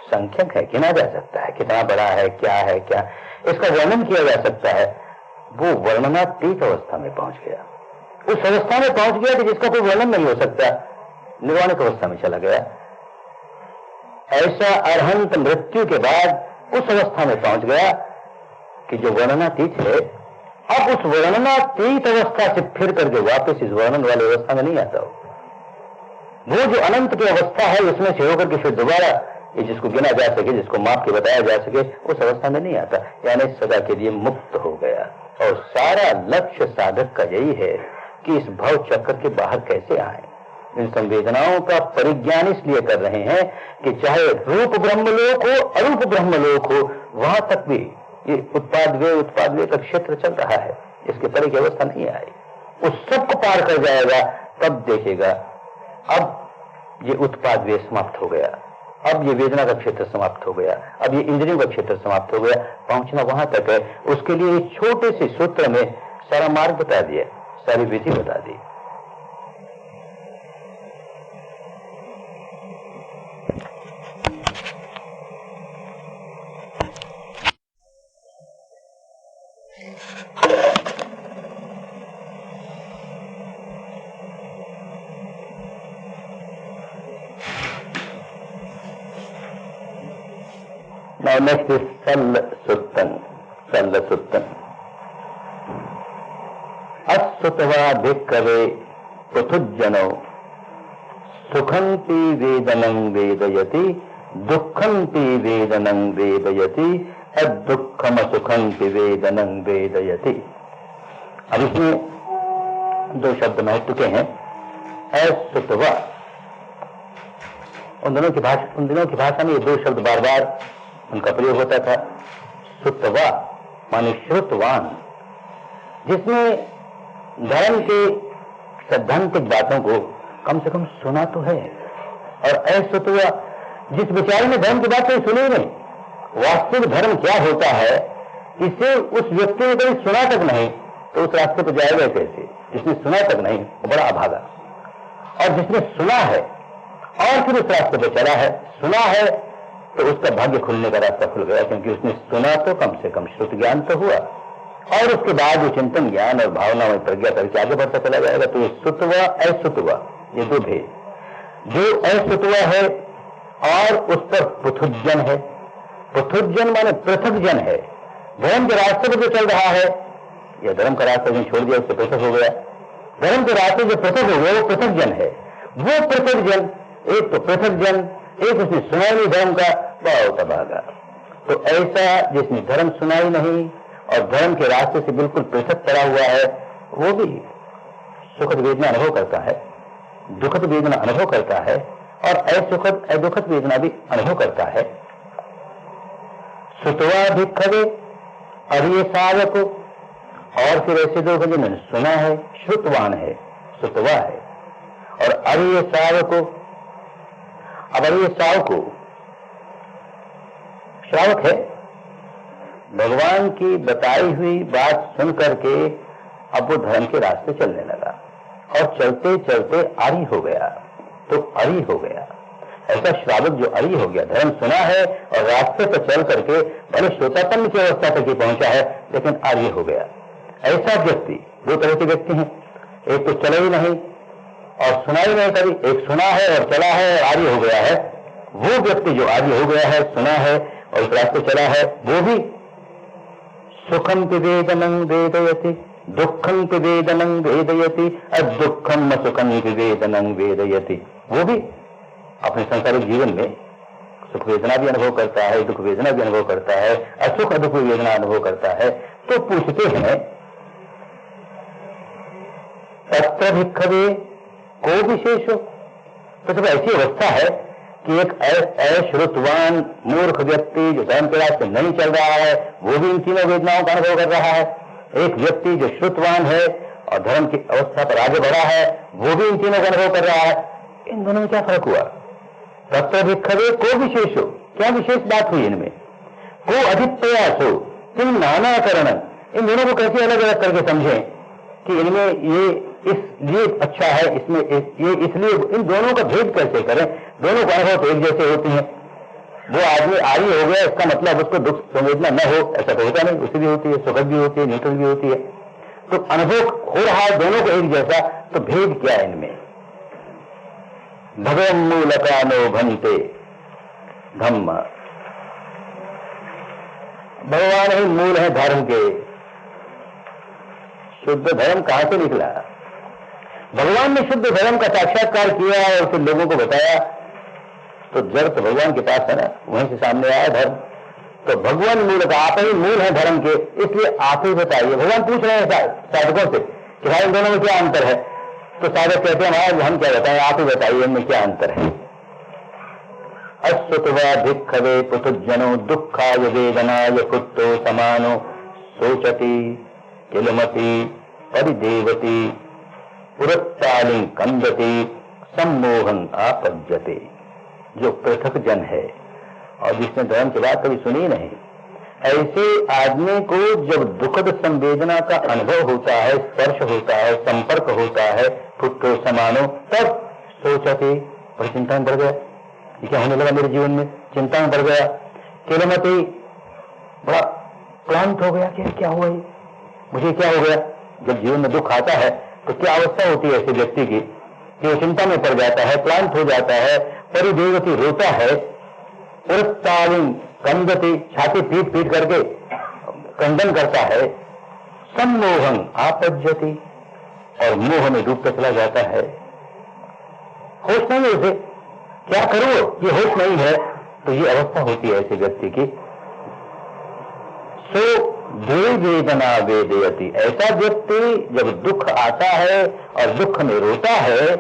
संख्यक है, गिना जा सकता है, कितना बड़ा है, क्या है, क्या इसका वर्णन किया जा सकता है। वो वर्णनातीत अवस्था में पहुंच गया, उस अवस्था में पहुंच गया कि जिसका कोई वर्णन नहीं हो सकता, निर्वाणिक अवस्था में चला गया। ऐसा अरहंत मृत्यु के बाद उस अवस्था में पहुंच गया कि जो वर्णनातीत है, अब उस वर्णनातीत अवस्था से फिर करके वापस इस वर्णन वाली अवस्था में नहीं आता। वो जो अनंत की अवस्था है, उसमें से होकर के फिर दोबारा ये जिसको गिना जा सके, जिसको माप के बताया जा सके, उस अवस्था में नहीं आता, यानी सदा के लिए मुक्त हो गया। और सारा लक्ष्य साधक का यही है कि इस भव चक्र के बाहर कैसे आए। इन संवेदनाओं का परिज्ञान इसलिए कर रहे हैं कि चाहे रूप ब्रह्मलोक हो, अरूप ब्रह्मलोक हो, वहां तक भी ये उत्पाद व्यय का क्षेत्र चल रहा है, इसके परे की अवस्था नहीं आई। उस सबको पार कर जाएगा, तब देखेगा अब ये उत्पाद व्यय समाप्त हो गया, अब ये वेदना का क्षेत्र समाप्त हो गया, अब ये इंद्रियों का क्षेत्र समाप्त हो गया। पहुंचना वहां तक है, उसके लिए एक छोटे से सूत्र में सारा मार्ग बता दिया, सारी विधि बता दी। और नेक्स्ट इज सल सुत्तन, सल सुत्तन। असुतवा भिक्खवे पृथुज्जनो सुखंति वेदनं वेदयति दुःखंति वेदनं वेदयति अदुःखम सुखंति वेदनं वेदयति। अब इसमें दो शब्द महत्व के हैं। असुतवा, उन दिनों की भाषा में ये दो शब्द बार बार उनका प्रयोग होता था। सुतवा माने श्रुतवान, जिसमें धर्म के सैद्धांतिक बातों को कम से कम सुना तो है। और असुतवा, जिस बेचारे ने धर्म की बात कोई सुनी नहीं, वास्तविक धर्म क्या होता है इसे उस व्यक्ति ने कभी सुना तक नहीं, तो उस रास्ते पर जाएगा कैसे? जिसने सुना तक नहीं वो बड़ा अभागा, और जिसने सुना है और फिर उस रास्ते पर चला है, सुना है तो उसका भाग्य खुलने का रास्ता खुल गया, क्योंकि उसने सुना तो कम से कम श्रुत ज्ञान तो हुआ, और उसके बाद वो चिंतन ज्ञान और भावना में प्रज्ञा करके आगे बढ़ता चला जाएगा। तो ये सुतवा असुतवा, ये दो भेद। जो असुतवा है और उस पर पृथुज्जन है। पृथुज्जन माने पृथक जन है। धर्म के रास्ते पर जो चल रहा है, या धर्म का रास्ता जो छोड़ दिया उससे पृथक हो गया, धर्म के रास्ते जो पृथक हो गया वो पृथक जन है। वो पृथक जन, एक तो पृथक जन, एक उसने सुना नहीं धर्म का, बहुत अभागा। तो ऐसा जिसने धर्म सुना ही नहीं और धर्म के रास्ते से बिल्कुल पृथक पड़ा हुआ है, वो भी सुखद वेदना अनुभव करता है, दुखद वेदना अनुभव करता है, और असुखद अदुखद वेदना भी अनुभव करता है। सुतवा भिक्खवे, अरिय सावक, और फिर ऐसे लोग जिन्होंने सुना है, श्रुतवान है, सुतवा है, और अरिय सावक। अब अरिय सावक श्रावक है, भगवान की बताई हुई बात सुन करके अब वो धर्म के रास्ते चलने लगा, और चलते चलते आरी हो गया, तो अरी हो गया। ऐसा श्रावक जो अरी हो गया, धर्म सुना है और रास्ते पर चल करके भले श्रोतापन्न की अवस्था तक ही पहुंचा है, लेकिन आर्य हो गया। ऐसा व्यक्ति, दो तरह के व्यक्ति हैं, एक तो चला ही नहीं और सुना ही नहीं कभी, एक सुना है और चला है और आर्य हो गया है। वो व्यक्ति जो आर्य हो गया है, सुना है और इस रास्ते चला है, वो भी सुखम वेदनं वेदयति दुखम वेदनं वेदयति अदुःखम सुखम वेदनं वेदयति। वो भी अपने सांसारिक जीवन में सुख वेदना भी अनुभव करता है, दुख वेदना भी अनुभव करता है, असुख दुख वेदना अनुभव करता है। तो पूछते हैं, तत्र भिक्खवे को विशेषो? तो जब ऐसी अवस्था है कि एक अश्रुतवान मूर्ख व्यक्ति जो धर्म के रास्ते नहीं चल रहा है, वो भी इन तीनों वेदनाओं का अनुभव कर रहा है। एक व्यक्ति जो श्रुतवान है और धर्म की अवस्था पर आगे बढ़ा है, वो भी इन तीनों का अनुभव कर रहा है। इन दोनों में क्या फर्क हुआ? तत्र भिक्खवे को विशेषो, क्या विशेष बात हुई इनमें? को अधिक प्रयासो किम नानाकरण, इन दोनों को कैसे अलग अलग करके समझें कि इनमें ये इसलिए अच्छा है, इसमें ये इसलिए, इन दोनों का भेद कैसे करें? दोनों का अनुभव तो एक जैसे होती हैं। वो आदमी आर्य हो गया, इसका मतलब उसको दुख संवेदना न हो, ऐसा तो होता नहीं, उसे भी होती है, सुखद भी होती है, न्यूट्रल भी होती है। तो अनुभव हो रहा है दोनों को एक जैसा, तो भेद क्या है इनमें? भगवं मूलकानो भन्ते धम्म, भगवान ही मूल है धर्म के। शुद्ध धर्म कहां से निकला? भगवान ने शुद्ध धर्म का साक्षात्कार किया और फिर लोगों को बताया, तो जड़ तो भगवान के पास है ना, वहीं से सामने आया धर्म। तो भगवान मूल का, आप ही मूल है धर्म के, इसलिए आप ही बताइए। भगवान पूछ रहे हैं साधकों से कि भाई इन दोनों में क्या अंतर है? तो साधक कहते हैं महाराज हम क्या बताएं, आप ही बताइए इनमें क्या अंतर है। अश्रुतवा भिक्खवे पृथुज्जनो दुःखाय वेदनाय कुतो समानो शोचति किलमति परिदेवति पुरत्तालिं कंदति सम्मोहन आपज्यते। जो पृथक जन है और जिसने धर्म की बात कभी सुनी नहीं, ऐसे आदमी को जब दुखद संवेदना का अनुभव होता है, स्पर्श होता है, संपर्क होता है, पुत्रो समानो, तब सोचते, बड़ी चिंता में बढ़ गया, ये क्या होने लगा मेरे जीवन में, चिंता में बढ़ गया। किलमति, बड़ा क्लांत हो गया कि क्या हुआ, मुझे क्या हो गया। जब जीवन में दुख आता है तो क्या अवस्था होती है ऐसे व्यक्ति की कि वो चिंता में पड़ जाता है, क्लांत हो जाता है, परिदेवती रोता है, पुरस्तालिं कंदति, छाती पीट पीट करके क्रंदन करता है, सम्मोहं आपज्यति, और मोह में डूबता चला जाता है। होश नहीं है उसे, क्या करो, ये होश नहीं है। तो ये अवस्था होती है ऐसे व्यक्ति की। सो द्वे वेदना वेदयति, ऐसा व्यक्ति जब दुख आता है और दुख में रोता है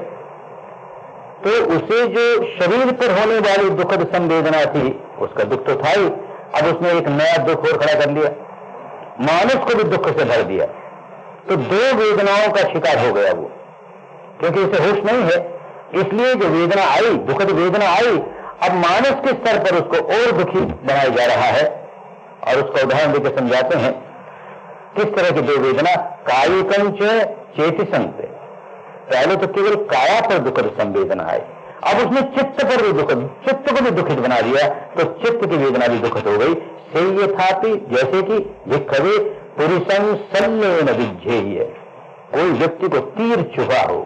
तो उसे जो शरीर पर होने वाली दुखद संवेदना थी, उसका दुख तो था ही, अब उसने एक नया दुख और खड़ा कर लिया, मानस को भी दुख से भर दिया। तो दो वेदनाओं का शिकार हो गया वो, क्योंकि उसे होश नहीं है। इसलिए जो वेदना आई, दुखद वेदना आई, अब मानस के स्तर पर उसको और दुखी बनाया जा रहा है। और उसका उदाहरण देकर समझाते हैं किस तरह की दो वेदना। कायिकं च चेतिसं, पहले तो केवल काया पर दुखद संवेदना आई, अब उसने चित्त पर भी दुखद, चित्त को भी दुखित बना दिया, तो चित्त की वेदना भी दुखद हो गई। से यथापि, जैसे कि विखवे पुरुषं सल्लेन विज्झेय, कोई व्यक्ति को तीर चुभा हो,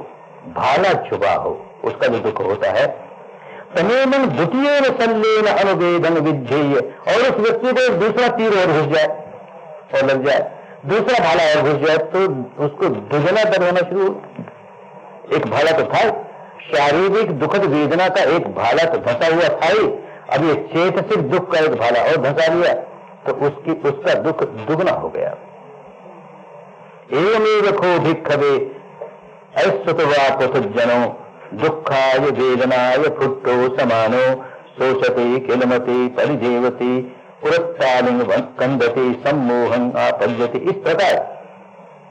भाला चुभा हो, उसका भी दुख होता है। तमेमन द्वितीय सल्लेन अनुवेदन विज्झेय, और उस व्यक्ति को दूसरा तीर और घुस जाए और लग जाए, दूसरा भाला और घुस जाए, तो उसको दुगना दर्द होना शुरू। एक भाला तो था, शारीरिक दुखद वेदना का एक भाला तो धंसा हुआ था ही, अब ये चेतसिक दुख का एक भाला और धंसा लिया, तो उसका दुख दुगना हो गया। एवमेव को भिक्खवे ऐश्वतवा पुथुज्जनो दुःखाय वेदनाय फुट्टो समानो शोचते किलमति परिदेवति पुरस्तालिंग कंदति सम्मोहं आपद्यति। इस प्रकार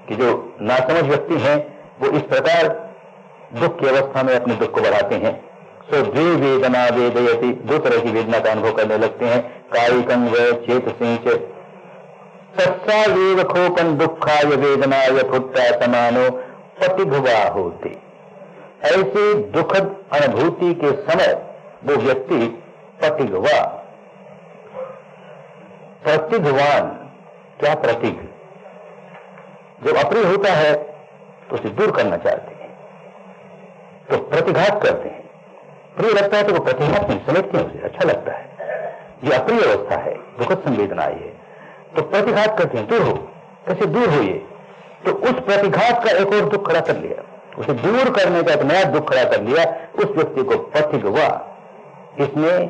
कि जो नासमझ व्यक्ति हैं वो इस प्रकार दुख की अवस्था में अपने दुख को बढ़ाते हैं। सो द्वे वेदना वेदयति, दो तरह की वेदना का अनुभव करने लगते हैं। कायिकं व चेतसिं च तस्सावेव खोपन दुःखाय वेदनाय फुट्टा समानो पतिघ्वा होति। ऐसे दुखद अनुभूति के समय वो व्यक्ति पतिघ्वा, प्रतिघवान, क्या प्रतिघ, जब अप्रिय होता है तो उसे दूर करना चाहते हैं तो प्रतिघात करते हैं। प्रिय लगता है तो वो प्रतिघात नहीं समझते हैं, उसे अच्छा लगता है। ये अप्रिय अवस्था है, दुखद संवेदना आई है, तो प्रतिघात करते हैं, दूर हो, कैसे दूर हो ये, तो उस प्रतिघात का एक और दुख खड़ा कर लिया, उसे दूर करने का एक नया दुख खड़ा कर लिया। उस व्यक्ति को पथिघवा, इसमें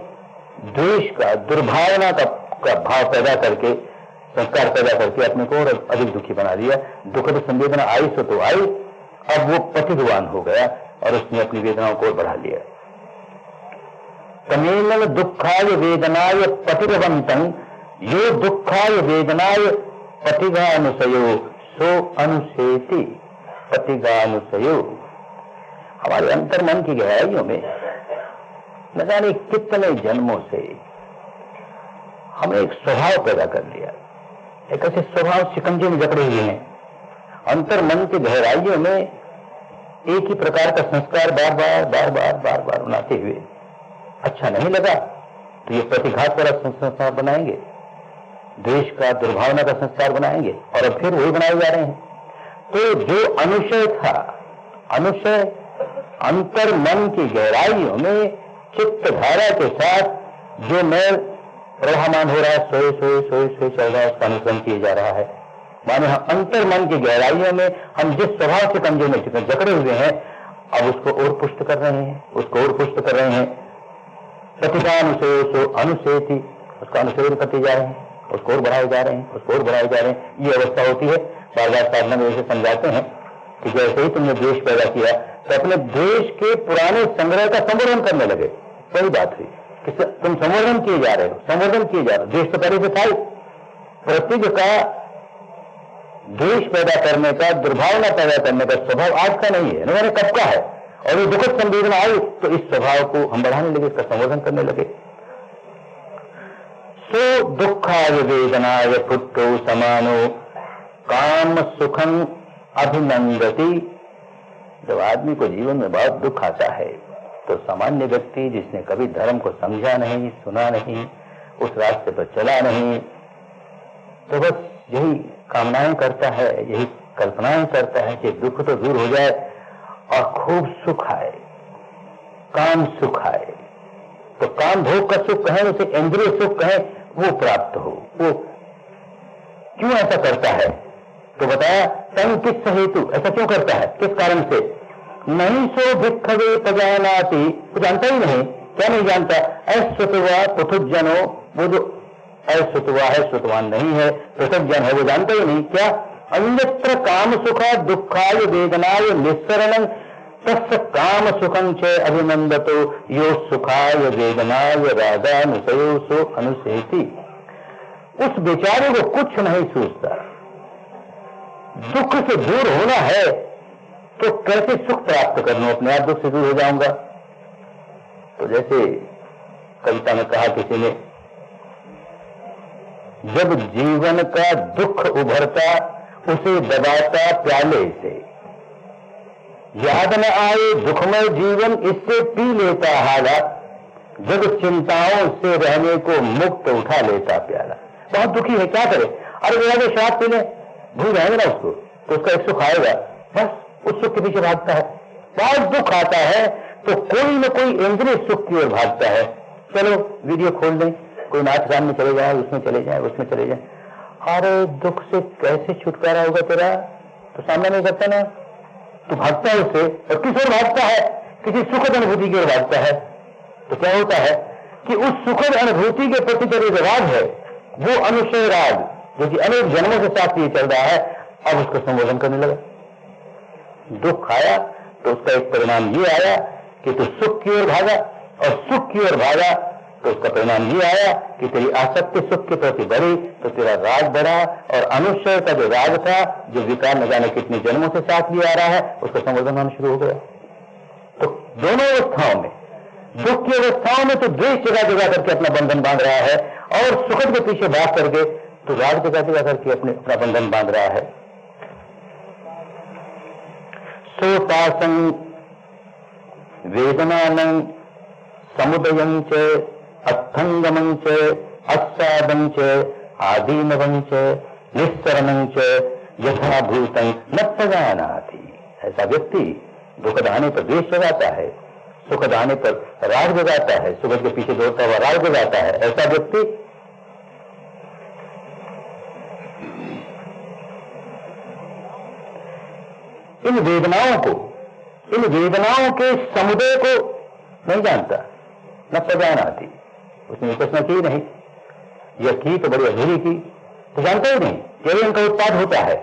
द्वेष का, दुर्भावना का भाव पैदा करके, संस्कार पैदा करके अपने को और अधिक दुखी बना दिया। दुखद संवेदना आई सो तो आई, अब वो पथिघवान हो गया और उसने अपनी वेदनाओं को बढ़ा लिया। तमेन दुखाय वेदनाय पथिघवंतं यो दुखाय वेदनाय पथिघानुसयो सो अनुसेति पथिघानुसयो। हमारे अंतर्मन की गहराइयों में न जाने कितने जन्मों से हमें एक स्वभाव पैदा कर लिया, एक ऐसे स्वभाव शिकंजे में जकड़े हुए हैं। अंतर्मन की गहराइयों में एक ही प्रकार का संस्कार बार बार बार बार बार बार बनाते हुए अच्छा नहीं लगा तो ये प्रतिघात वाला संस्कार बनाएंगे, द्वेष का, दुर्भावना का संस्कार बनाएंगे, और अब फिर वही बनाए जा रहे हैं। तो जो अनुशय था, अनुशय अंतर मन की गहराइयों में चित्त धारा के साथ जो मैल प्रवाहमान हो रहा है, सोए सोए सोए सोए चल रहा है, उसका अनुसरण किया जा रहा है। माने हम अंतर मन की गहराइयों में हम जिस स्वभाव से कमजोर में जकड़े हुए हैं, अब उसको और पुष्ट कर रहे हैं, उसको और पुष्ट कर रहे हैं। प्रतिभानुसयो सो अनुसेति, उसका अनुसेवन करते जा रहे हैं, उसको और बढ़ाए जा रहे हैं, उसको और बढ़ाए जा रहे हैं। ये अवस्था होती है। बार बार साधना में ऐसे समझाते हैं कि जैसे ही तुमने द्वेष पैदा किया तो अपने द्वेष के पुराने संग्रह का संवर्धन करने लगे। सही बात हुई कि तुम संवर्धन किए जा रहे हो, संवर्धन किए जा रहे हो। द्वेष तो पहले से था ही। प्रतिज्ञ का द्वेष पैदा करने का, दुर्भावना पैदा करने का स्वभाव आज का नहीं है, नहीं कब का है। और ये दुखद संवेदना आई तो इस स्वभाव को हम बढ़ाने लगे, इसका संवर्धन करने लगे। सो दुखाय वेदनाय फुट्टो समानो काम सुखं अभिनंदति। जब आदमी को जीवन में बहुत दुख आता है तो सामान्य व्यक्ति जिसने कभी धर्म को समझा नहीं, सुना नहीं, उस रास्ते पर चला नहीं, तो बस यही कामनाएं करता है, यही कल्पनाएं करता है कि दुख तो दूर हो जाए और खूब सुख आए, काम सुख आए। तो काम भोग का सुख कहें, उसे इंद्रिय सुख कहें, वो प्राप्त हो। वो क्यों ऐसा करता है? तो बताया तन किस हेतु ऐसा क्यों करता है, किस कारण से? नहीं सो भिक्षवे पजानाति, वो जानता ही नहीं। क्या नहीं जानता? अश्रुतवा पृथुजनो, वो जो अश्रुतवा है, श्रुतवान नहीं है, पृथुजन है, वो जानता ही नहीं। क्या? अन्यत्र काम सुखा दुखाय वेदनाय निस्सरणं तस्य काम सुखं च अभिनंदतो यो सुखाय वेदनाय रागानुसयो सो अनुसेति। उस बेचारे को कुछ नहीं सूझता। दुख से दूर होना है तो कैसे सुख प्राप्त कर लूं, अपने आप दुख से दूर हो जाऊंगा। तो जैसे कविता में कहा किसी ने, जब जीवन का दुख उभरता उसे दबाता प्याले से, याद न आए दुखमय जीवन इससे पी लेता हाला, जब चिंताओं से रहने को मुक्त उठा लेता प्याला। बहुत दुखी है, क्या करे? अरे मेरा शराब पीने भूल जाएंगे ना उसको, तो उसका एक सुख आएगा, बस उस सुख के पीछे भागता है। बहुत दुख आता है तो कोई न कोई इंद्रिय सुख की ओर भागता है। चलो वीडियो खोल दें, कोई नाच गान में चले जाए, उसमें चले जाए, उसमें चले जाए। अरे दुख से कैसे छुटकारा होगा तेरा? तो सामने नहीं करता ना, तो भागता है उससे। और किस ओर भागता है? किसी सुखद अनुभूति की ओर भागता है। तो क्या होता है कि उस सुखद अनुभूति के प्रति जो राग है, वो अनुशय राग जो कि अनेक जन्मों के साथ ये चल रहा है, अब उसको संबोधन करने लगा। दुख आया तो उसका एक परिणाम ये आया कि तू सुख की ओर भागा, और सुख की ओर भागा तो उसका परिणाम ये आया कि तेरी आसक्ति सुख के प्रति बढ़ी, तो तेरा राग बढ़ा, और अनुशय का जो राग था, जो विकार न जाने कितने जन्मों से साथ लिए आ रहा है, उसका संवर्धन होना शुरू हो गया। तो दोनों अवस्थाओं में, दुख की अवस्थाओं में तो द्वेष जगह जगह करके अपना बंधन बांध रहा है, और सुखद के पीछे भाग करके तो राग जगह जगह करके अपना बंधन बांध रहा है। सोपासं वेदनानं समुदयं च अर्थंगमं च आस्वादं च आदीनवं च निस्सरणं च यथाभूतं न प्रजानाति। ऐसा व्यक्ति दुखद आने पर द्वेष जगाता है, सुखद आने पर राग जगाता है, सुखद के पीछे दौड़ता हुआ राग जगाता है। ऐसा व्यक्ति इन वेदनाओं के समुदय को नहीं जानता, न पहचानाती। उसने उपासना की नहीं, या की तो बड़ी अधूरी की, तो जानता ही नहीं। केवल इनका उत्पाद होता है,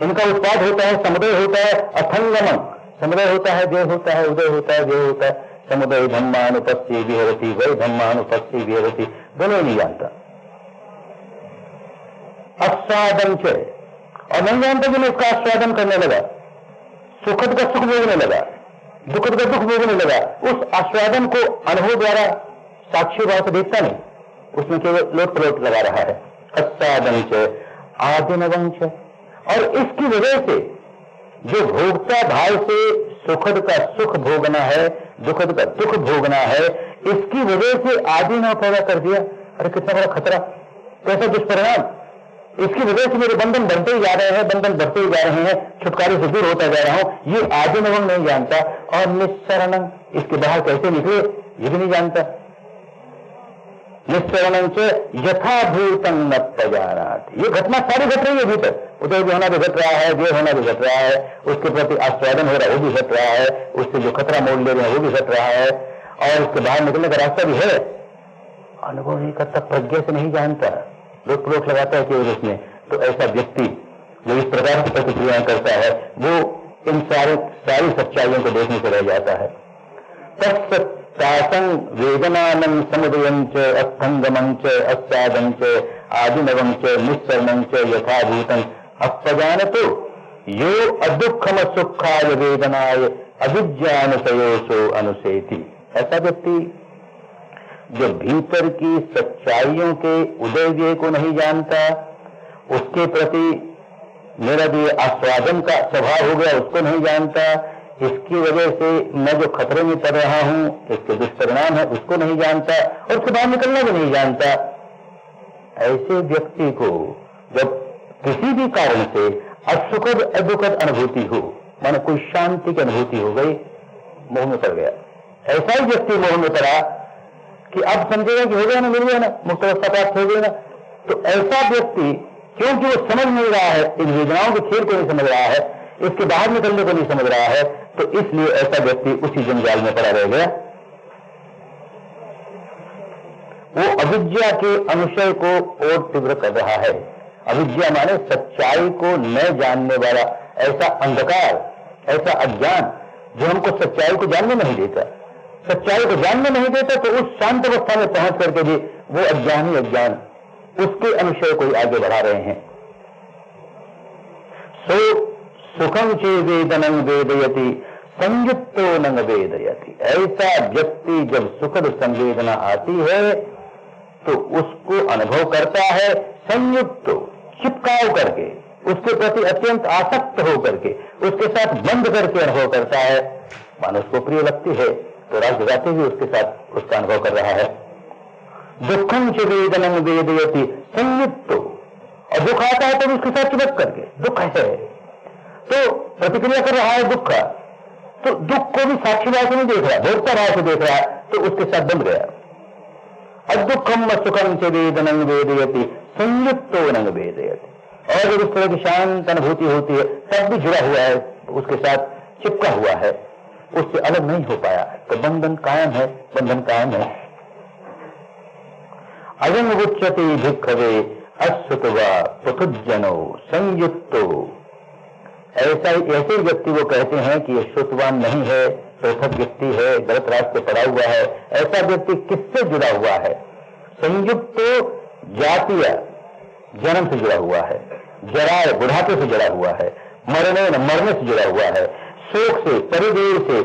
इनका उत्पाद होता है, समुदय होता है, अथंगमम, समुदय होता है, देह होता है, उदय होता है, देह होता है। समुदय धम्मानुपस्सी विहरती, वही धम्मानुपस्सी विहरती, दोनों ही नहीं जानता। आस्वादन से, और नहीं जानता कि मैं इसका आस्वादन करने लगा, सुखद का सुख भोगने लगा, दुखद का दुख भोगने लगा। उस आस्वादन को अनुभव द्वारा साक्षी भाव से देखता नहीं, उसमें केवल लोट पलोट लगा रहा है। आस्वादन से आदिनवं से, और इसकी वजह से जो भोगता भाव से सुखद का सुख भोगना है, दुखद का दुख भोगना है, इसकी वजह से आदिनव पैदा कर दिया। अरे कितना बड़ा खतरा, कैसा दुष्परिणाम! इसकी वजह से मेरे बंधन बढ़ते ही जा रहे हैं, बंधन बढ़ते ही जा रहे हैं, छुटकारे से दूर होता जा रहा हूं। ये आदिनवं नहीं जानता, और निस्सरणं, इसके बाहर कैसे निकले ये भी नहीं जानता। निस्सरणं से यथाभूतं न प्रजानाति। ये घटना सारी घट रही है भीतर, उदय भी होना भी घट रहा है, देह होना भी घट रहा है, उसके प्रति आस्वादन हो रहा है वो भी घट रहा है, उससे जो खतरा मोल ले रहे हैं वो भी घट रहा है, और उसके बाहर निकलने का रास्ता भी है। अनुभव नहीं करता, प्रज्ञा से नहीं जानता, रोक रोक लगाता है केवल उसमें। तो ऐसा व्यक्ति जो इस प्रकार की प्रतिक्रिया करता है, वो इन सारी सच्चाइयों को देखने से रह जाता है। तत्सं वेदनानं समुदयं च अर्थंगमं च आस्वादं च आदिनवं च निस्सरणं च यथाभूतं अपजानतो यो अदुःखम सुखाय वेदनाय अविज्ञानसयोसो अनुसेति। ऐसा व्यक्ति जो भीतर की सच्चाइयों के उदय व्यय को नहीं जानता, उसके प्रति मेरा जो आस्वादन का स्वभाव हो गया उसको नहीं जानता, इसकी वजह से मैं जो खतरे में पड़ रहा हूं, इसके दुष्परिणाम है उसको नहीं जानता, और उसके बाहर निकलना भी नहीं जानता। ऐसे व्यक्ति को जब किसी भी कारण से असुखद अदुखद अनुभूति हो, माने कोई शांति की अनुभूति हो गई, मोह में पड़ गया। ऐसा ही व्यक्ति मोह में पड़ा कि अब समझेगा कि हो गया ना, मिल गया ना, मुक्त अवस्था प्राप्त हो गई ना। तो ऐसा व्यक्ति क्योंकि वो समझ नहीं रहा है, इन वेदनाओं के खेल को नहीं समझ रहा है, इसके बाहर निकलने को नहीं समझ रहा है, तो इसलिए ऐसा व्यक्ति उसी जंजाल में पड़ा रह गया। वो अविद्या के अनुशय को और तीव्र कर रहा है। अविद्या माने सच्चाई को न जानने वाला ऐसा अंधकार, ऐसा अज्ञान जो हमको सच्चाई को जानने नहीं देता। सच्चाई को जानने नहीं देता तो उस शांत अवस्था में पहुंच करके भी वो अज्ञान ही अज्ञान, उसके अनुशय को आगे बढ़ा रहे हैं। सो सुखम चे वेदनं वेदयति संयुक्तो न वेदयति। ऐसा व्यक्ति जब सुखद संवेदना आती है तो उसको अनुभव करता है संयुक्त, चिपकाव करके, उसके प्रति अत्यंत आसक्त होकर के, उसके साथ बंद करके अनुभव करता है। मानो उसको प्रिय लगती है तो रात जगाते हुए उसके साथ उसका अनुभव कर रहा है। दुखम च वेदनं वेदयति संयुक्त, और दुख आता है तो उसके साथ चिपक करके, दुख है तो प्रतिक्रिया कर रहा है दुख का, तो दुख को भी साक्षी भाव से नहीं देख रहा, भोक्ता भाव से देख रहा है, तो उसके साथ बंध गया। अदुखम सुखम च वेदनं वेदयति संयुक्तो न वेदयति। और जब इस तरह की शांत अनुभूति होती है तब भी जुड़ा हुआ है, उसके साथ चिपका हुआ है, उससे अलग नहीं हो पाया, तो बंधन कायम है, बंधन कायम है। अयम उच्यते भिक्खवे अश्रुतवा पृथुजनो संयुक्तो। ऐसे व्यक्ति वो कहते हैं कि ये श्रुतवान नहीं है, पृथक व्यक्ति है, गलत रास्ते पड़ा हुआ है। ऐसा व्यक्ति किससे जुड़ा हुआ है? संयुक्त जातीय जन्म से जुड़ा हुआ है, जराए बुढ़ापे से जुड़ा हुआ है, मरने से जुड़ा हुआ है, शोक से, परिदेव से,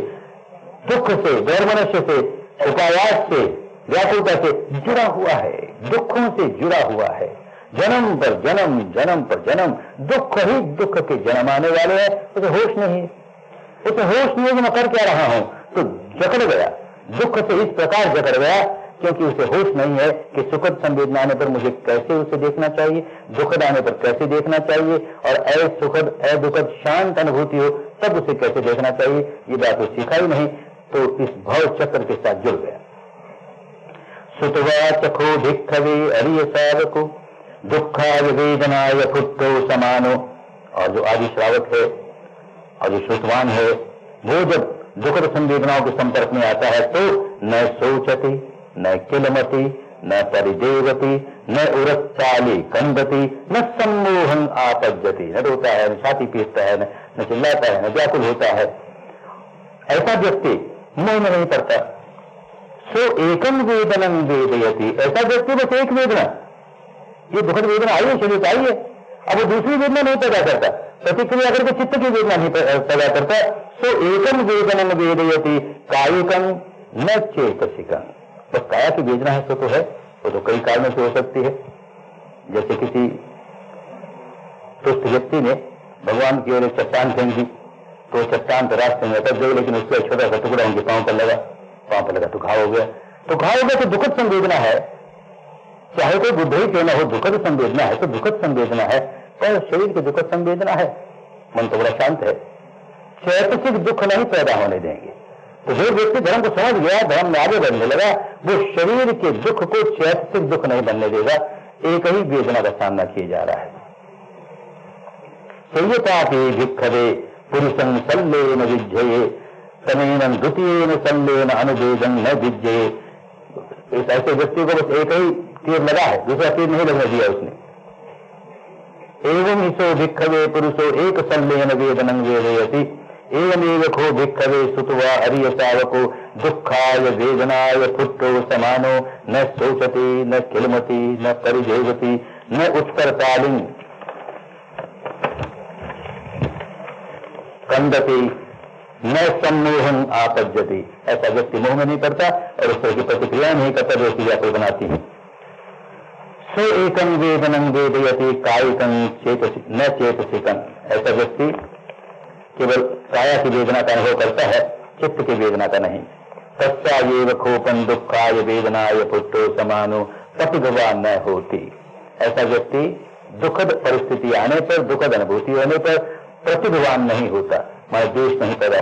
दुख से, गैरमनुष्य से, उपायास से, व्याकुलता से जुड़ा हुआ है, दुखों से जुड़ा हुआ है। जन्म पर जन्म, जन्म पर जन्म, दुख ही दुख के जन्म आने वाले हैं। उसे होश नहीं, उसे होश नहीं है कि मैं कर क्या रहा हूं, तो जकड़ गया, दुख से इस प्रकार जकड़ गया क्योंकि उसे होश नहीं है कि सुखद संवेदना आने पर मुझे कैसे उसे देखना चाहिए, दुखद आने पर कैसे देखना चाहिए, और असुखद दुखद शांत अनुभूति हो तब उसे कैसे देखना चाहिए, ये बात वो सीखा ही नहीं, तो इस भव चक्र के साथ जुड़ गया। सुतवा चखो भिक्खवे अरिय सावको दुखाय वेदनाय फुट्टो समानो। और जो आदि श्रावक है और जो श्रुतवान है वो जब दुखद संवेदनाओं के संपर्क में आता है तो न सोचती, न किलमती, न परिदेवती, न उरत्ताली कंदती, न सम्मोहन आपज्जति। न रोता है, न छाती पीटता है, न चिल्लाता है, न व्याकुल होता है। ऐसा व्यक्ति मोह में नहीं पड़ता। सो एकम वेदनं वेदयति। ऐसा व्यक्ति बस एक वेदना, ये दुखद वेदना आई है, शरीर आई है, अब वो दूसरी वेदना नहीं पैदा करता, प्रतिक्रिया करके चित्त की वेदना नहीं पैदा करता। सो एकम वेदनं वेदयति कायिकं न चेतसिकं। बस काया की वेदना है तो है, वो तो कई कारणों से हो सकती है। जैसे किसी दुष्ट व्यक्ति ने भगवान की ओर एक चट्टान फेंक दी, तो चट्टान तो रास्ते में अटक गई, लेकिन उसका एक छोटा सा टुकड़ा उनके पांव पर लगा तो घाव हो गया। तो घाव हो गया तो दुखद संवेदना है, चाहे कोई बुद्ध ही क्यों ना हो, दुखद संवेदना है तो दुखद संवेदना है, पर शरीर की दुखद संवेदना है, मन तो बड़ा शांत है, चैतसिक दुख नहीं पैदा होने देंगे। तो जो व्यक्ति धर्म को समझ गया, धर्म में आगे बढ़ने लगा, वो शरीर के दुख को चैतसिक दुख नहीं बनने देगा। एक ही वेदना का सामना किया जा रहा है। संयतापि भिक्खवे पुरुषं सल्लेन विज्जये तमेन द्वितीयेन सल्लेन अनुवेदं न विज्जये। इस ऐसे व्यक्ति को बस एक ही तीर लगा है, दूसरा तीर नहीं लगने दिया उसने। एवं हिसो भिक्खवे पुरुषो एक सल्लेन वेदनं वेदयति एवमेव खो भिक्खवे सुतवा अरिय सावको दुखाय वेदनाय फुट्टो समानो न शोचति, न किलमति, न परिदेवति, न उत्कर्तालिं कंदति, न सम्मोहन आपज्जति। ऐसा व्यक्ति मोह में नहीं पड़ता और उस तरह की प्रतिक्रिया नहीं करता जो उसकी व्याकुल बनाती है। सो एकं वेदनं वेदयति कायिकं न चेतसिकं। ऐसा व्यक्ति केवल काया की वेदना का अनुभव करता है, चित्त की वेदना का नहीं। तस्यायेव खोपन दुखाय वेदनाय पुट्टो समानो प्रतिभवान न होती। ऐसा व्यक्ति दुखद परिस्थिति आने पर, दुखद अनुभूति होने पर प्रतिभवान नहीं होता, माने द्वेष नहीं पैदा।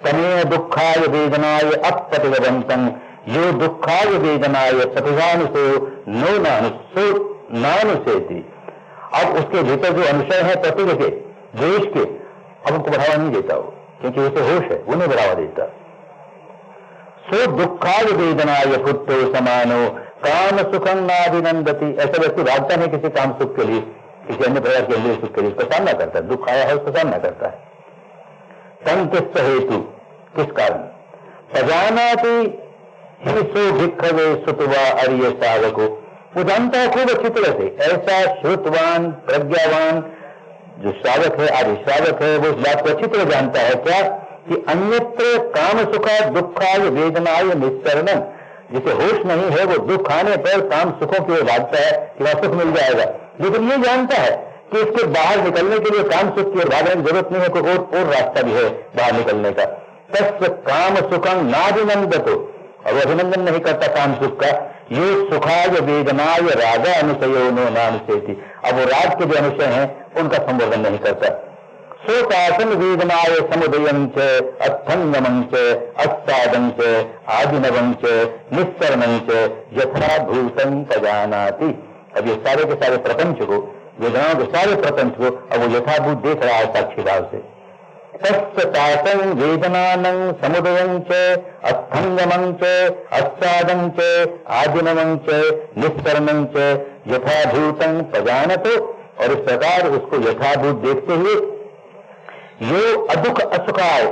तमेन दुखाय वेदनाय अप्रतिभवंतं यो दुखाय वेदनाय प्रतिभानुसो नो नानुसेति। अब उसके भीतर जो अनुशय है प्रत्येक के द्वेष के, अब उनको बढ़ावा नहीं देता हो, क्योंकि उसे होश है, वो नहीं बढ़ावा देता। सो दुखाय वेदनाय पुत्रो समानो काम सुखम नाभिनंदति। ऐसा व्यक्ति भागता नहीं किसी काम सुख के लिए, किसी अन्य प्रकार के इंद्रिय सुख के लिए, उसका सामना करता है। दुख आया है उसका सामना करता है। संकिस्त हेतु, किस कारण? सजानाति ही सो भिक्खवे श्रुतवा अर्य साधको। वो जानता है खूब अच्छी तरह से, ऐसा श्रुतवान प्रज्ञावान जो श्रावक है, आदि श्रावक है, वो इस बात को अच्छी तरह जानता है क्या कि अन्यत्र काम सुखा दुखाय वेदनाय निस्सरणम। जिसे होश नहीं है वो दुख आने पर काम सुखों की ओर भागता है कि वहां सुख मिल जाएगा, लेकिन ये जानता है कि इसके बाहर निकलने के लिए काम सुख की ओर भागने की जरूरत नहीं है, कोई और रास्ता भी है बाहर निकलने का। तस्य काम सुखम नाभिनंदतो, और वो अभिनंदन नहीं करता काम सुख का। ये सुखाय वेदनाय रागा अनुसयो नो नानुसेति। अब वो राग के जो अनुशय हैं उनका संवर्धन नहीं करता। सोतासन वेदनाय समुदयं च अर्थंगमं च अस्सादं च आदिनवं च निस्सरणं च यथा भूतं तजानाति। अब ये सारे के सारे प्रपंच को, वेदनाओं के सारे प्रपंच को अब वो यथाभूत देख रहा है साक्षी भाव से। तत्सतासं वेदनानं समुदयं च अर्थंगमं च अस्सादं च आदिनवं च निस्सरणं च यथाभूतं तजानतो। और इस प्रकार उसको यथाभूत देखते हुए यो अदुख असुखाय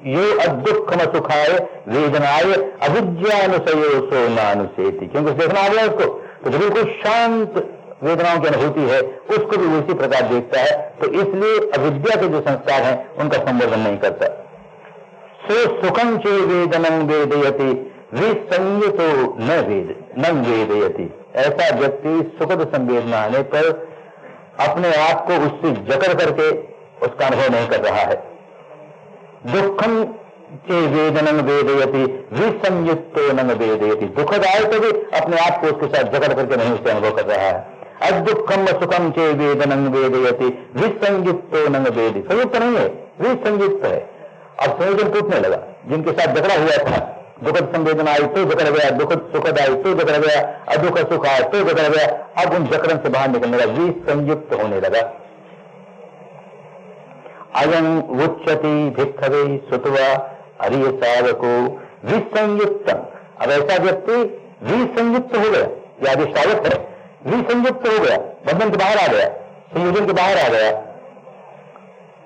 यो अदुखम सुखाय वेदनाय अविद्यानुसयो सो नानुसेति। क्योंकि देखना आ गया उसको, तो जो बिल्कुल शांत वेदनाओं की अनुभूति है उसको भी उसी प्रकार देखता है, तो इसलिए अविद्या के जो संस्कार हैं उनका संवर्धन नहीं करता। सो सुखम चे वेदनं वेदयति विसंयतो न वेदयति। ऐसा व्यक्ति सुखद संवेदना आने पर अपने आप को उससे जकड़ करके उसका अनुभव नहीं कर रहा है। दुखम चे वेदनं वेदयति विसंयुक्तो न वेदयति। दुखद आए तो भी अपने आप को उसके साथ जकड़ करके नहीं उसे अनुभव कर रहा है। अदुखम सुखम चे वेदनं वेदयति विसंयुक्तो न वेदयति। संयुक्त नहीं है, विसंयुक्त है। अब संयोजन टूटने लगा, जिनके साथ झगड़ा हुआ था, दुखद संवेदना आई तो जकड़ गया, दुखद सुखद आई तो जकड़ गया, अदुख सुख आया तो जकड़ गया, अब उन जकड़न से बाहर निकलने लगा, विसंयुक्त होने लगा। अयं उच्यति भिक्खवे श्रुत्वा अर्य साधको विसंयुक्तम। अब ऐसा व्यक्ति विसंयुक्त हो गया, या आदि श्रावक है, विसंयुक्त हो गया, बंधन के बाहर आ गया, संयोजन के बाहर आ गया।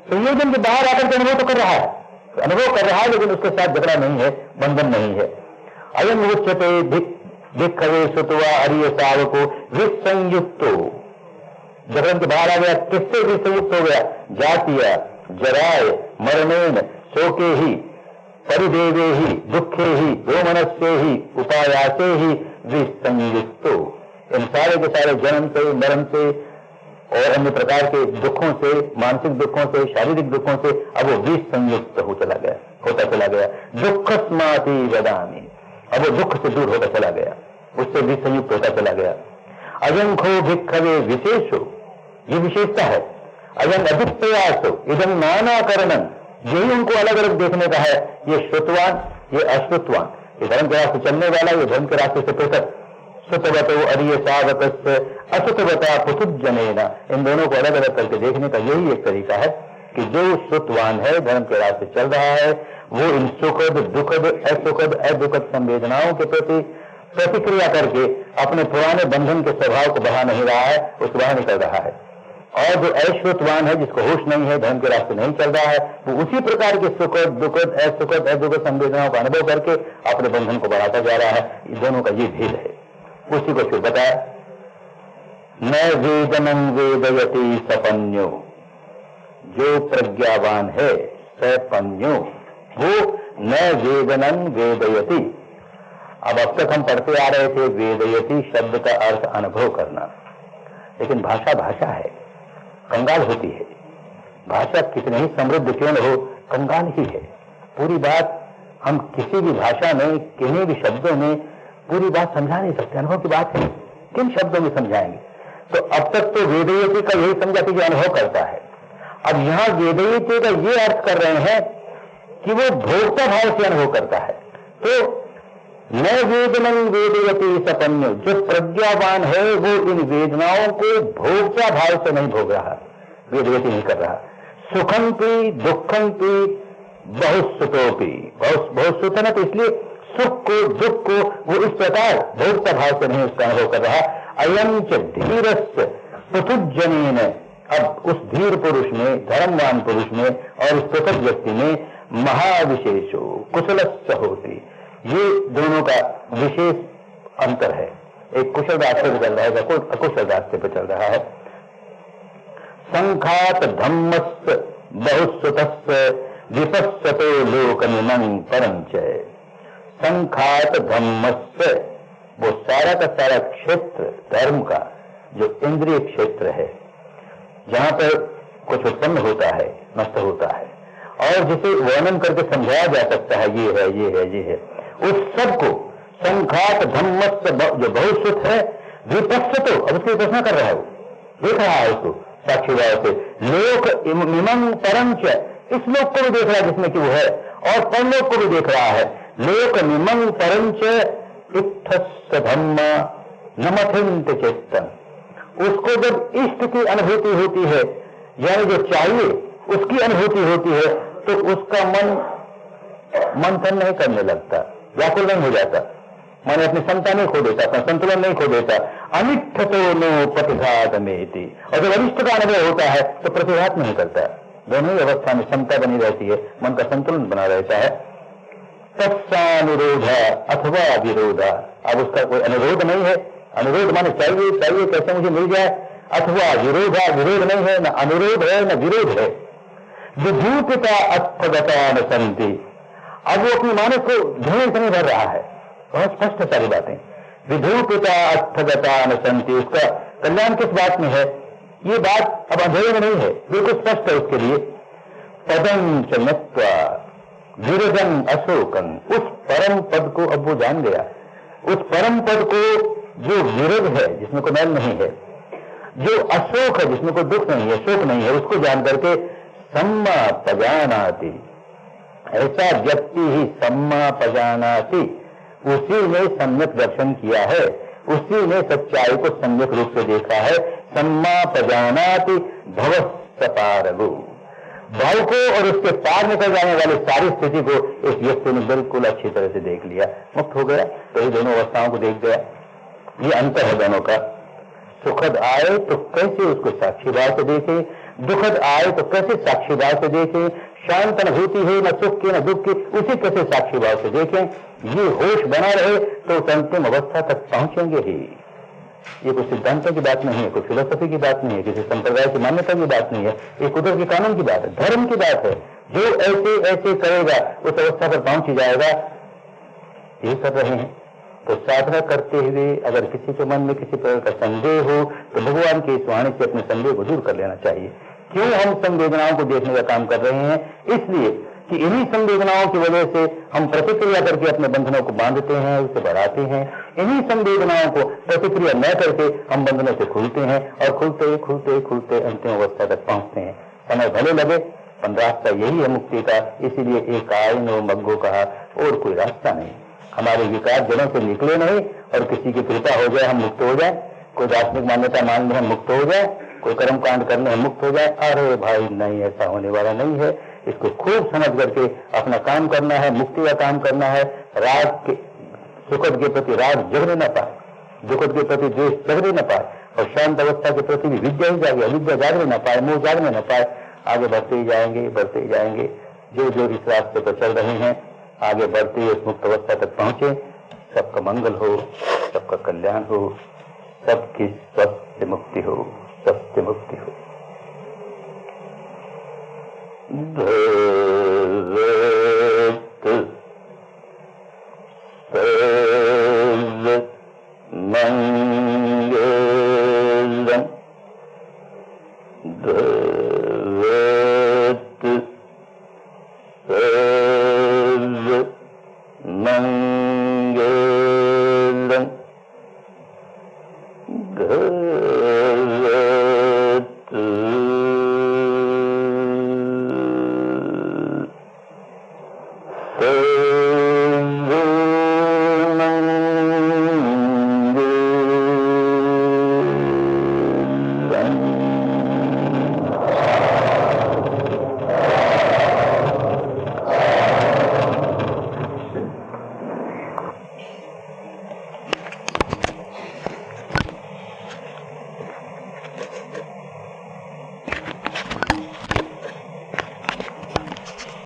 संयोजन के बाहर आकर के अनुभव तो कर रहा है, लेकिन उसके साथ झगड़ा नहीं है, बंधन नहीं है। अयम उच्यते भिक्खवे श्रुत्वा अर्य साधको विसंयुक्तो। झगड़न के बाहर आ गया, किससे विसंयुक्त हो गया? जातीय जराय मरणेन शोके ही परिदेवे ही दुखे ही दोमनस्ये ही उपायासे ही विसंयुक्तो। इन सारे के सारे जन्म से, मरण से और अन्य प्रकार के दुखों से, मानसिक दुखों से, शारीरिक दुखों से अब वो विसंयुक्त होता चला गया। दुख स्माति वदामि। अब वो दुख से दूर होता चला गया, उससे विसंयुक्त होता चला गया। अयंखो भिक्खवे विशेषो, ये विशेषता है। अयं अभिप्रयासो इदम नानाकरणम, यही उनको अलग अलग देखने का है। ये श्रुतवान, ये अश्रुतवान, ये धर्म के रास्ते चलने वाला, ये धर्म के रास्ते से पृथक। श्रुतवतो अर्य साधकस्य अश्रुतवता पुथुजनेन। इन दोनों को अलग अलग करके देखने का यही एक तरीका है कि जो श्रुतवान है, धर्म के रास्ते चल रहा है, वो इन सुखद दुखद असुखद अदुखद संवेदनाओं के प्रति प्रतिक्रिया करके अपने पुराने बंधन के स्वभाव को बढ़ा नहीं रहा है, उसको बाहर निकल रहा है। और जो अश्रुतवान है, जिसको होश नहीं है, धर्म के रास्ते नहीं चल रहा है, वो उसी प्रकार की सुखद दुखद असुखद अदुखद संवेदनाओं का अनुभव करके अपने बंधन को बढ़ाता जा रहा है। इन दोनों का ये भेद है। उसी को फिर बताया, न वेदनं वेदयति सपन्यो। जो प्रज्ञावान है सपन्यो, वो न वेदनं वेदयति। अब तक हम पढ़ते आ रहे थे वेदयति शब्द का अर्थ अनुभव करना, लेकिन भाषा भाषा है, कंगाल होती है। भाषा कितने ही समृद्ध क्यों न हो, कंगाल ही है। पूरी बात हम किसी भी भाषा में, किन्हीं भी शब्दों में पूरी बात समझा नहीं सकते। अनुभव की बात है, किन शब्दों में समझाएंगे? तो अब तक तो वेदयति का यही समझा कि अनुभव करता है। अब यहां वेदयति का ये अर्थ कर रहे हैं कि वो भोक्ता भाव से अनुभव करता है। तो न वेदनम वेदयति सपन्य, जो प्रज्ञावान है वो इन वेदनाओं को भोक्ता भाव से नहीं भोग रहा, वेदयति नहीं कर रहा। सुखम पी दुखम पी बहुत सुतोपी, बहुत सुत है, तो इसलिए सुख को दुख को वो इस प्रकार भोक्ता भाव से नहीं उसका अनुभव कर रहा। अयम च धीरस्य पृथुजनेन, अब उस धीर पुरुष में, धर्मवान पुरुष में और इस पृथक व्यक्ति में महाविशेषो कुशलस्य होती, ये दोनों का विशेष अंतर है। एक कुशल रास्ते पर चल रहा है, कोई अकुशल रास्ते पर चल रहा है। संखात धम्मस्य बहुसुतस्य विपस्सतो लोकनिमं परंच। संखात धम्मस्य, वो सारा का सारा क्षेत्र धर्म का जो इंद्रिय क्षेत्र है, जहां पर कुछ उत्पन्न होता है, नष्ट होता है, और जिसे वर्णन करके समझाया जा सकता है, ये है, ये है, ये है, उस सब को संखात धम्मस्य जो बहुसुत है, विपस्सतो, अब उसकी उपासना कर रहा है, वो देख रहा है उसको साक्षी भाव से। लोक इमं परंच, इस लोक को भी देख रहा है जिसमें कि वो है, और परलोक को भी देख रहा है। लोक निमं परंच इत्थस्य धम्म नमथिंत चेतन, उसको जब इष्ट की अनुभूति होती है, यानी जो चाहिए उसकी अनुभूति होती है, तो उसका मन मंथन नहीं करने लगता, व्याकुल नहीं हो जाता, मन अपनी क्षमता नहीं खो देता, अपना संतुलन नहीं खो देता। अनिष्ठतो नो प्रतिघात मेति, और जब अनिष्ट का अनुभव होता है तो प्रतिघात नहीं करता, दोनों ही अवस्था में क्षमता बनी रहती है, मन का संतुलन बना रहता है। तत्सानुरोध अथवा विरोधा, अब उसका कोई अनुरोध नहीं है, अनुरोध माने चाहिए चाहिए कैसे मुझे मिल जाए, अथवा विरोधा, विरोध नहीं है, न अनुरोध है न विरोध है। विधूपिता अर्थगता न संति, अब वो अपनी मानस को धुएं से नहीं भर रहा है, बहुत स्पष्ट सारी बातें। विधूपिता अर्थगता न संति, उसका कल्याण किस बात में है, ये बात अब अंधेरे में नहीं है, बिल्कुल स्पष्ट है उसके लिए। पदं च नत्वा विरजन अशोकन, उस परम पद को अब वो जान गया, उस परम पद को जो विरज है, जिसमें कोई मैल नहीं है, जो अशोक है, जिसमें कोई दुख नहीं है, शोक नहीं है, उसको जान करके सम्मा पजानाति, ऐसा व्यक्ति ही सम्मा पजानाति, उसी ने सम्यक दर्शन किया है, उसी ने सच्चाई को सम्यक रूप से देखा है। सम्मा पजानाति भवस्सपारगु, भाव को और उसके पार निकल जाने वाली सारी स्थिति को इस व्यक्ति ने बिल्कुल अच्छी तरह से देख लिया, मुक्त हो गया, तो ये दोनों अवस्थाओं को देख गया। ये अंतर है दोनों का। सुखद आए तो कैसे उसको साक्षी भाव से देखें, दुखद आए तो कैसे साक्षी भाव से देखें, शांत अनुभूति है न सुख की न दुख की, उसे कैसे साक्षी भाव से देखें। ये होश बना रहे तो उस अंतिम अवस्था तक पहुंचेंगे ही। ये कोई सिद्धांतों की बात नहीं है, कोई फिलोसफी की बात नहीं है, किसी संप्रदाय की मान्यता की बात नहीं है, ये कुदरत के कानून की बात है, धर्म की बात है। जो ऐसे ऐसे करेगा उस अवस्था पर पहुंच ही जाएगा। ये कर रहे हैं तो साधना करते हुए अगर किसी के मन में किसी प्रकार का संदेह हो तो भगवान की इस वाणी से अपने संदेह को दूर कर लेना चाहिए। क्यों हम संवेदनाओं को देखने का काम कर रहे हैं? इसलिए कि इन्हीं संवेदनाओं की वजह से हम प्रतिक्रिया करके अपने बंधनों को बांधते हैं, उसे बढ़ाते हैं। इन्हीं संवेदनाओं को प्रतिक्रिया न करके हम बंधनों से खुलते हैं और खुलते खुलते खुलते अंतिम अवस्था तक पहुंचते हैं। समय भले लगे पर रास्ता यही है मुक्ति का। इसीलिए एक आयनो मग्गो कहा, और कोई रास्ता नहीं। हमारे विकार जड़ों से निकले नहीं और किसी की कृपा हो जाए हम मुक्त हो जाए, कोई दार्शनिक मान्यता मान ले हम मुक्त हो जाए, कोई कर्म कांड करने हम मुक्त हो जाए। अरे भाई नहीं, ऐसा होने वाला नहीं है। इसको खूब समझ करके अपना काम करना है, मुक्ति का काम करना है। राग के सुखद के प्रति राग जगने न पाए, दुखद के प्रति द्वेष जगने न पाए, और शांत अवस्था के प्रति भी विद्या ही जागे, अविद्या जागने न पाए, मोह जागने न पाए। आगे बढ़ते ही जाएंगे, बढ़ते ही जाएंगे। जो जो इस रास्ते पर चल रहे हैं आगे बढ़ते ही उस मुक्त अवस्था तक पहुंचे। सबका मंगल हो, सबका कल्याण हो, सबकी स्वस्थ मुक्ति हो, सत्य मुक्ति हो।